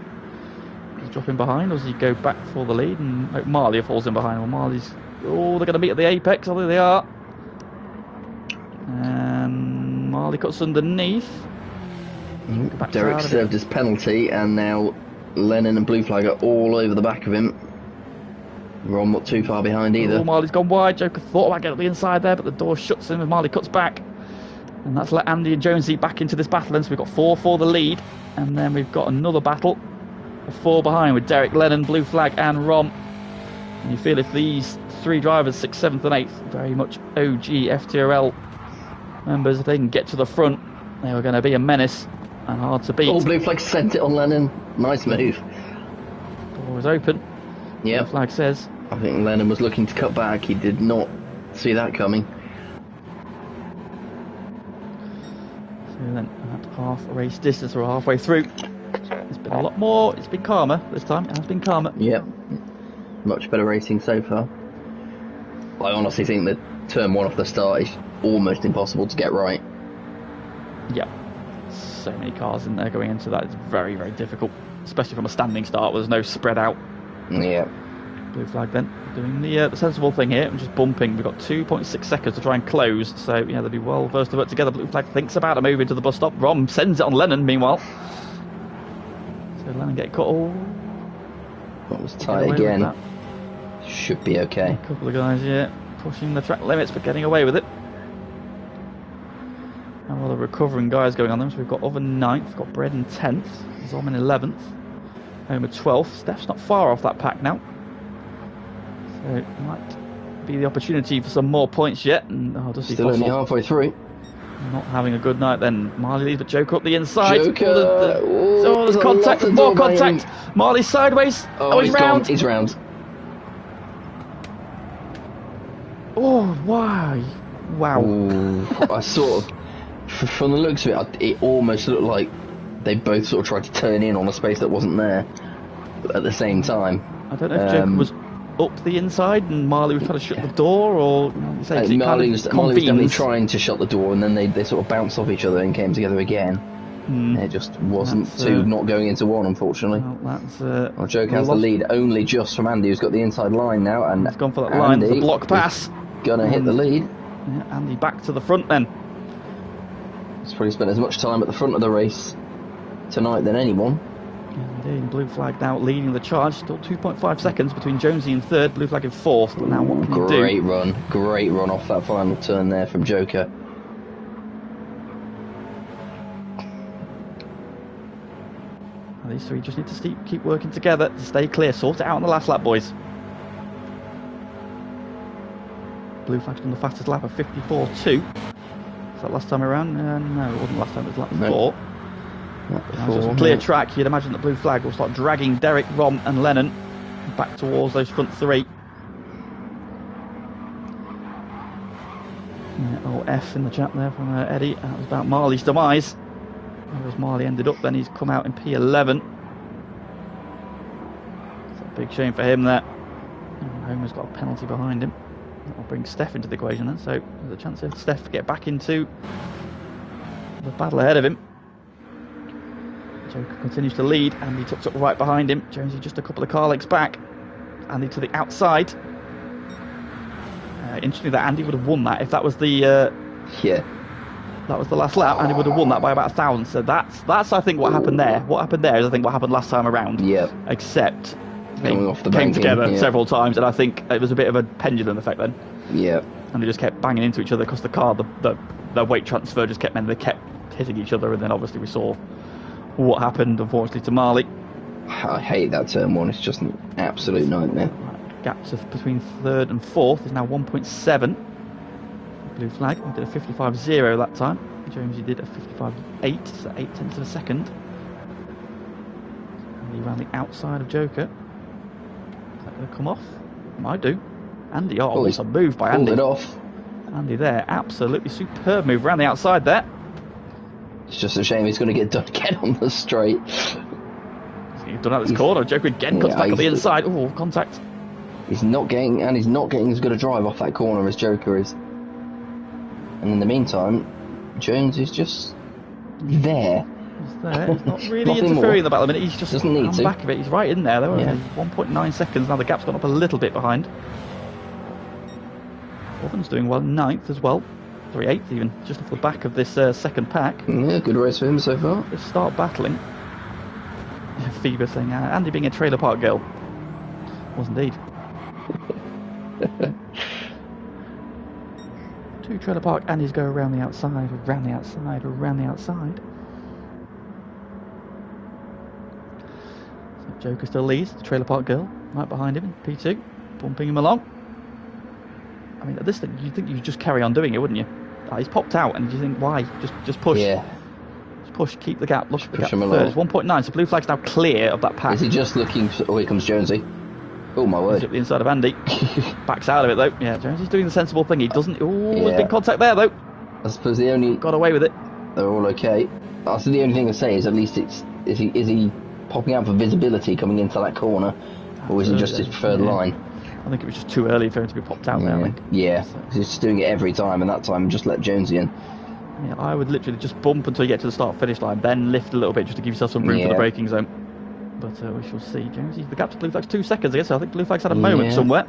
Does he drop in behind, or does he go back for the lead? And Marley falls in behind. Well, Marley's... Oh, they're going to meet at the apex. Oh, there they are. And Marley cuts underneath. Derek served his penalty, and now Lennon and Blue Flag are all over the back of him. Ron not too far behind either. Oh, Marley's gone wide. Joker thought about getting up the inside there, but the door shuts him and Marley cuts back. And that's let Andy and Jonesy back into this battle. And so we've got 4 for the lead. And then we've got another battle of 4 behind with Derek, Lennon, Blue Flag and Rom. And you feel if these 3 drivers, 6th, 7th and 8th, very much OG FTRL members, if they can get to the front, they are going to be a menace and hard to beat. Oh, Blue Flag sent it on Lennon. Nice move. Door is open. Yeah. Blue Flag says. I think Lennon was looking to cut back. He did not see that coming. So then at half race distance, or halfway through, it's been a lot more. It's been calmer this time. It has been calmer. Yep. Much better racing so far. I honestly think that turn 1 off the start is almost impossible to get right. Yep. So many cars in there going into that. It's very, very difficult, especially from a standing start where there's no spread out. Yeah. Blue flag then. Doing the sensible thing here and just bumping. We've got 2.6 seconds to try and close. So, yeah, they'll be well versed to work together. Blue flag thinks about a move into the bus stop. Rom sends it on Lennon, meanwhile. So Lennon getting caught. Oh, that was tight again. Should be okay. A couple of guys, yeah, pushing the track limits but getting away with it. And a lot of recovering guys going on them. So we've got Oven 9th, we've got Bread in 10th, Zom in 11th, Homer 12th. Steph's not far off that pack now. So it might be the opportunity for some more points yet. And, does he still only halfway through. Not having a good night then. Marley leads, but Joker up the inside. Joker! Oh, there's contact, more contact. Marley sideways. Oh, he's round. He's round. Oh, why? Wow. Ooh, I sort of, from the looks of it, it almost looked like they both sort of tried to turn in on a space that wasn't there at the same time. I don't know if Joker was up the inside and Marley was trying to shut the door, or Marley was definitely trying to shut the door, and then they sort of bounced off each other and came together again. It just wasn't not going into one, unfortunately. Well, Joker has the lead only just from Andy, who's got the inside line now, and he's gone for that line. The block pass. Gonna hit the lead. Yeah, Andy back to the front then. He's probably spent as much time at the front of the race tonight than anyone. Indeed, Blue flag now leading the charge. Still 2.5 seconds between Jonesy in third, Blue flag in fourth. But now what can he do? Great run off that final turn there from Joker. These three just need to keep working together to stay clear. Sort it out on the last lap, boys. Blue flag's done the fastest lap of 54.2. Was that last time around? No, it wasn't last time, it was lap 4. Just clear track, you'd imagine that Blue flag will start dragging Derek, Rom and Lennon back towards those front three. Oh, F in the chat there from Eddie. That was about Marley's demise. As Marley ended up, then he's come out in P11. It's a big shame for him there. Homer's got a penalty behind him. That'll bring Steph into the equation then, so there's a chance of Steph to get back into the battle ahead of him. Joker continues to lead, Andy tucks up right behind him. Jonesy just a couple of car lengths back. Andy to the outside. Interesting that Andy would have won that if that was the that was the last lap. Andy would have won that by about 1,000. So that's I think what happened there. What happened there is I think what happened last time around. Yeah. Except they came together several times, and I think it was a bit of a pendulum effect then. Yeah. And they just kept banging into each other because the car, the weight transfer just kept meant they kept hitting each other, and then obviously we saw what happened, unfortunately, to Marley. I hate that turn one. It's just an absolute nightmare. Gaps of between third and fourth is now 1.7. Blue flag. We did a 55.0 that time. Jonesy did a 55.8, so 0.8 of a second. And he ran the outside of Joker. Is that going to come off? Might do. Andy, what's a move by Andy. Pulled it off. Andy there, absolutely superb move around the outside there. It's just a shame he's going to get done again on the straight. He's done out this corner. Joker again cuts back on the inside. Oh, contact. He's not getting as good a drive off that corner as Joker is. And in the meantime, Jones is just there. He's there. He's not really interfering in the battle. I mean, he's just doesn't need to. Back of it. He's right in there. There were 1.9 seconds. Now the gap's gone up a little bit behind. Oven's doing well, 9th as well. 8th even, just off the back of this second pack. Yeah, good race for him so far. Just start battling. Phoebe saying, Andy being a trailer park girl. Was indeed. 2 trailer park Andys go around the outside, around the outside, around the outside. So Joker still leads, the trailer park girl, right behind him in P2, bumping him along. I mean, at this thing, you'd think you'd just carry on doing it, wouldn't you? He's popped out, and you think, why? Just push. Yeah. Just push, keep the gap, look at the gap him third. It's 1.9, so Blue flag's now clear of that pack. Is he just looking... Oh, here comes Jonesy. Oh, my word. He's up the inside of Andy. Backs out of it, though. Yeah, Jonesy's doing the sensible thing. He doesn't... Oh, there's big contact there, though. I suppose the only... Got away with it. They're all okay. I suppose the only thing to say is at least is he popping out for visibility coming into that corner? Or is it just his preferred line? I think it was just too early for him to be popped out there, I think. Yeah, because he's just doing it every time, and that time just let Jonesy in. Yeah, I would literally just bump until you get to the start-finish line, then lift a little bit just to give yourself some room for the braking zone. But but we shall see. Jonesy, the gap to Blue Flag's 2 seconds, I guess. I think Blue Flag's had a moment somewhere.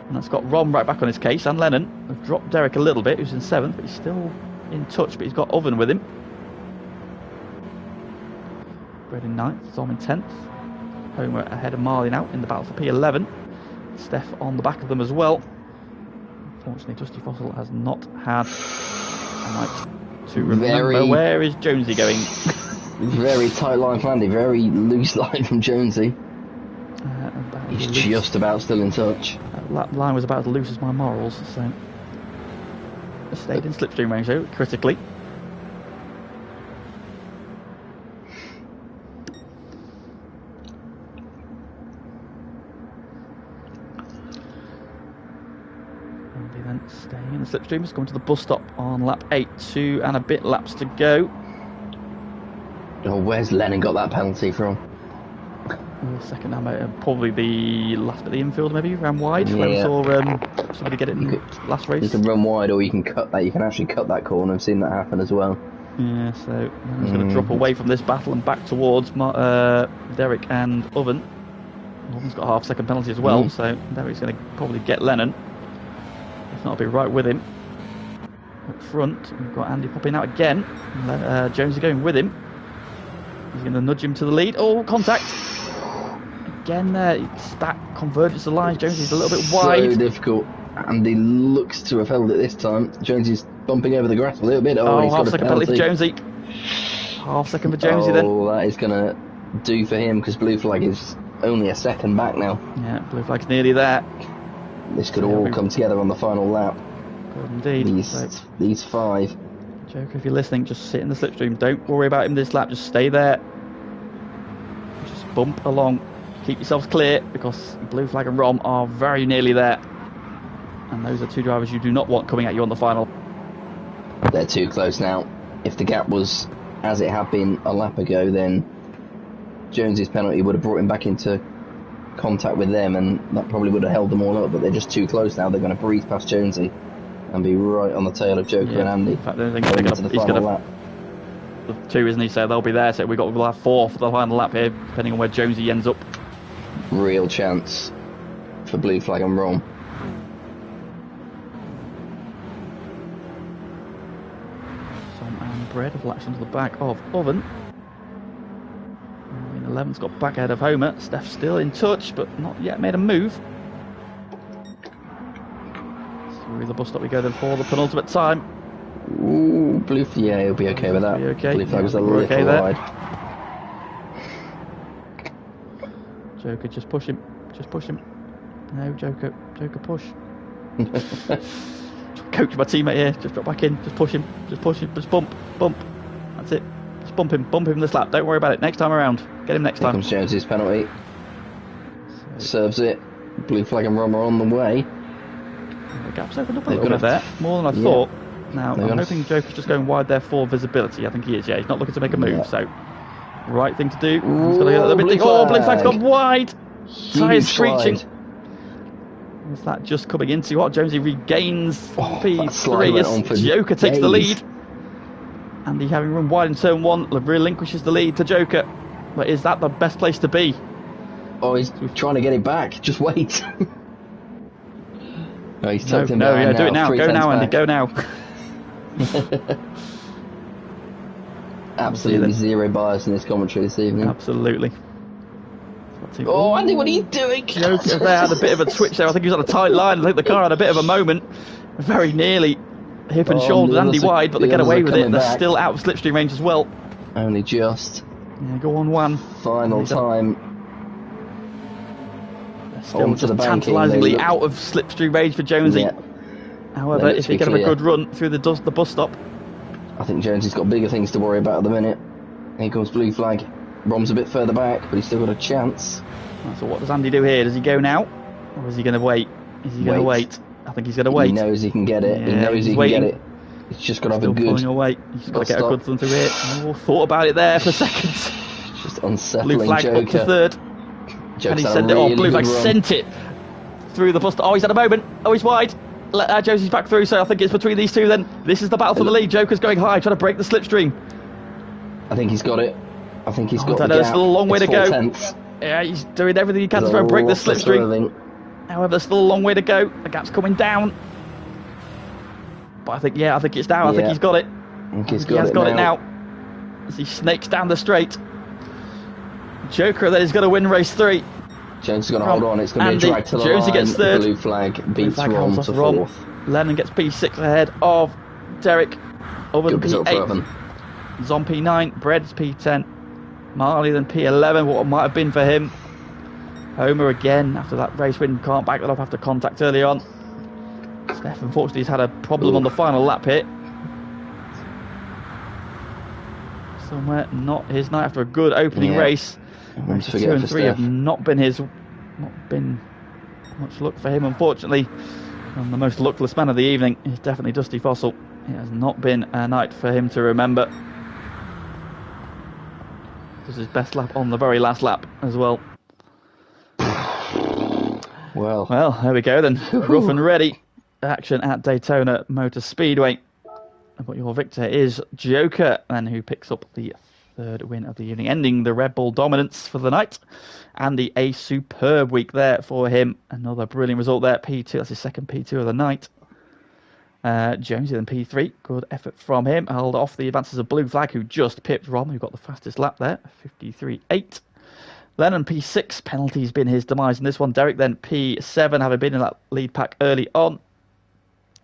And that's got Rom right back on his case, and Lennon. They've dropped Derek a little bit, who's in 7th, but he's still in touch, but he's got Oven with him. Brad in 9th, Tom in 10th. Homer ahead of Marley now in the battle for P11. Steph on the back of them as well. Unfortunately, Dusty Fossil has not had a night to remember. Where is Jonesy going? Very tight line from Andy, very loose line from Jonesy. He's just about still in touch. That line was about as loose as my morals, so stayed in slipstream range though, critically. Andy then staying in the slipstream, is going to the bus stop on lap 8, 2 and a bit laps to go. Oh, where's Lennon got that penalty from? Second time, probably the last bit of the infield, maybe ran wide. Where we saw somebody get it in the last race. You can run wide, or you can cut that. You can actually cut that corner. I've seen that happen as well. Yeah, so I'm going to drop away from this battle and back towards Derek and Oven. Oven's got a half-second penalty as well, so Derek's going to probably get Lennon. If not, I'll be right with him. Up front, we've got Andy popping out again. Jones is going with him. He's going to nudge him to the lead. Oh, contact! Again there, it's that convergence of lines. Jonesy's a little bit wide. So difficult. Andy looks to have held it this time. Jonesy's bumping over the grass a little bit. Oh, he's got a penalty for Jonesy. Half second for Jonesy then. Oh, that is going to do for him because Blue Flag is only a second back now. Yeah, Blue Flag's nearly there. This could all come together on the final lap. Good indeed. These 5. Joker, if you're listening, just sit in the slipstream. Don't worry about him this lap. Just stay there. Just bump along. Keep yourselves clear because Blue Flag and Rom are very nearly there. And those are 2 drivers you do not want coming at you on the final. They're too close now. If the gap was as it had been a lap ago, then Jonesy's penalty would have brought him back into contact with them, and that probably would have held them all up, but they're just too close now. They're going to breeze past Jonesy and be right on the tail of Joker and Andy. In fact, I think he's going to the 2, isn't he? So they'll be there. So we'll have 4 for the final lap here, depending on where Jonesy ends up. Real chance for Blue Flag and Rom. Tom and Brad have latched onto the back of Oven. In 11's got back ahead of Homer. Steph's still in touch, but not yet made a move. Through the bus stop we go then for the penultimate time. Ooh, yeah, he'll be okay with that. Be okay. Blue Flag was a little wide. Joker, just push him. Just push him. No, Joker. Joker, push. Coach my teammate here. Just drop back in. Just push him. Just push him. Just bump. Bump. That's it. Just bump him. Bump him this lap. Don't worry about it. Next time around. Get him next time. Here comes Jonesy's penalty. Serves it. Blue Flag and Rom are on the way. The gap's opened up a little bit there. More than I thought. Now, I'm hoping Joker's just going wide there for visibility. I think he is, yeah. He's not looking to make a move, so right thing to do. He's got to get a little bit. Oh, Blue Flag's gone wide. Tyres screeching. Is that just coming into what? Jonesy regains P3 as Joker takes the lead. Andy, having run wide in turn 1, relinquishes the lead to Joker. But is that the best place to be? Oh, he's trying to get it back. Just wait. No, he's tucked him down. No, do it now. Go now, Andy. Go now. Absolutely zero bias in this commentary this evening. Absolutely. Oh, Andy, what are you doing? Joker there had a bit of a twitch there. I think he was on a tight line. I think the car had a bit of a moment. Very nearly hip and shoulders Andy wide, but they get away with it. They're still out of slipstream range as well. Only just. Yeah, go on 1. Final time. They're still just tantalisingly out of slipstream range for Jonesy. Yeah. However, if he can have a good run through the bus stop. I think Jonesy's got bigger things to worry about at the minute. Here comes Blue Flag. Rom's a bit further back, but he's still got a chance. So what does Andy do here? Does he go now? Or is he going to wait? Is he going to wait? I think he's going to wait. He knows he can get it. Yeah, he knows he can get it. He's just got to have a good... pulling away. He's got to get a good run through here. Oh, thought about it there for seconds. Just unsettling. Blue Flag Joker. up to 3rd. And he sent it. Oh, Blue Flag sent it through the bus stop. Oh, he's had a moment. Oh, he's wide. Josie's back through, so I think it's between these 2 then. This is the battle for the lead. Joker's going high, trying to break the slipstream. I think he's got it. I think he's I got don't the know, gap. there's still a long way It's to go. 4/10. Yeah, he's doing everything he can to There's try and break the a lot of slipstream. swerving. However, there's still a long way to go. The gap's coming down. But I think it's down. I think he's got it. I think he's He has got it now. As he snakes down the straight. Joker then is going to win race 3. Jones is going to hold on. It's going to be a drag to the Jonesy line. gets third. Blue flag beats flag Rom holds to off Rom. 4th. Lennon gets P6 ahead of Derek. Over Good result for P8. Evan. Zon P9. Bread's P10. Marley then P11. What might have been for him. Homer again after that race win. Can't back that up after contact early on. Steph unfortunately has had a problem on the final lap hit. Somewhere not his night after a good opening race. Races 2 and 3 have not been much luck for him, unfortunately. And the most luckless man of the evening is definitely Dusty Fossil. It has not been a night for him to remember. This is his best lap on the very last lap as well. Well, there we go then. Rough and ready action at Daytona Motor Speedway. But your victor is Joker, and who picks up the 3rd win of the evening, ending the Red Bull dominance for the night. Andy, a superb week there for him. Another brilliant result there. P2, that's his second P2 of the night. Jonesy then P3, good effort from him. Held off the advances of Blue Flag, who just pipped Rom, who got the fastest lap there, 53.8. Lennon P6, penalty's been his demise in this one. Derek then P7, having been in that lead pack early on.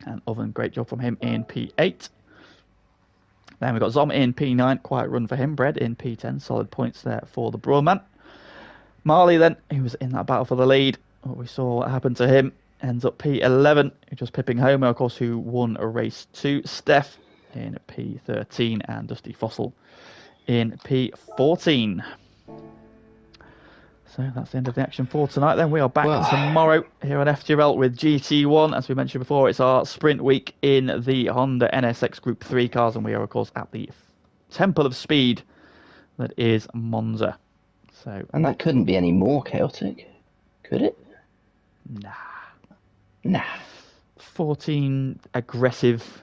And Oven, great job from him in P8. Then we've got Zom in P9, quiet run for him. Bread in P10, solid points there for the Brawn man. Marley then, who was in that battle for the lead. We saw what happened to him. Ends up P11, just pipping Homer, of course, who won a race 2. Steph in P13 and Dusty Fossil in P14. So that's the end of the action for tonight. Then we are back tomorrow here on FTRL with GT1. As we mentioned before, it's our sprint week in the Honda NSX Group 3 cars, and we are, of course, at the Temple of Speed that is Monza. And that couldn't be any more chaotic, could it? Nah. 14 aggressive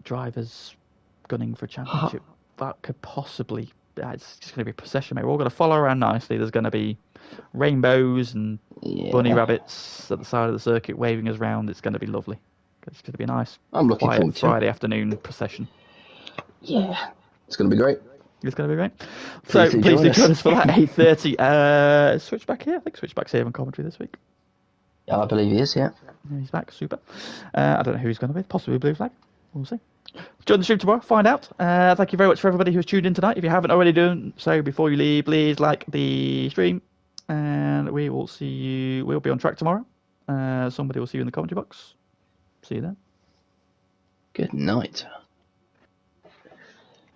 drivers gunning for a championship. That could possibly... It's just going to be a procession, mate. We're all going to follow around nicely. There's going to be rainbows and bunny rabbits at the side of the circuit waving us round. It's going to be lovely. It's going to be a nice, quiet Friday afternoon procession. Yeah. It's going to be great. It's going to be great. So please do join us for that 8:30. Switchback here. I think Switchback's here on commentary this week. I believe he is, yeah. He's back. Super. I don't know who he's going to be. Possibly Blue Flag. We'll see. Join the stream tomorrow, find out. Thank you very much for everybody who's tuned in tonight. If you haven't already done so before you leave, please like the stream. And we will see you. We'll be on track tomorrow. Somebody will see you in the commentary box. See you then. Good night.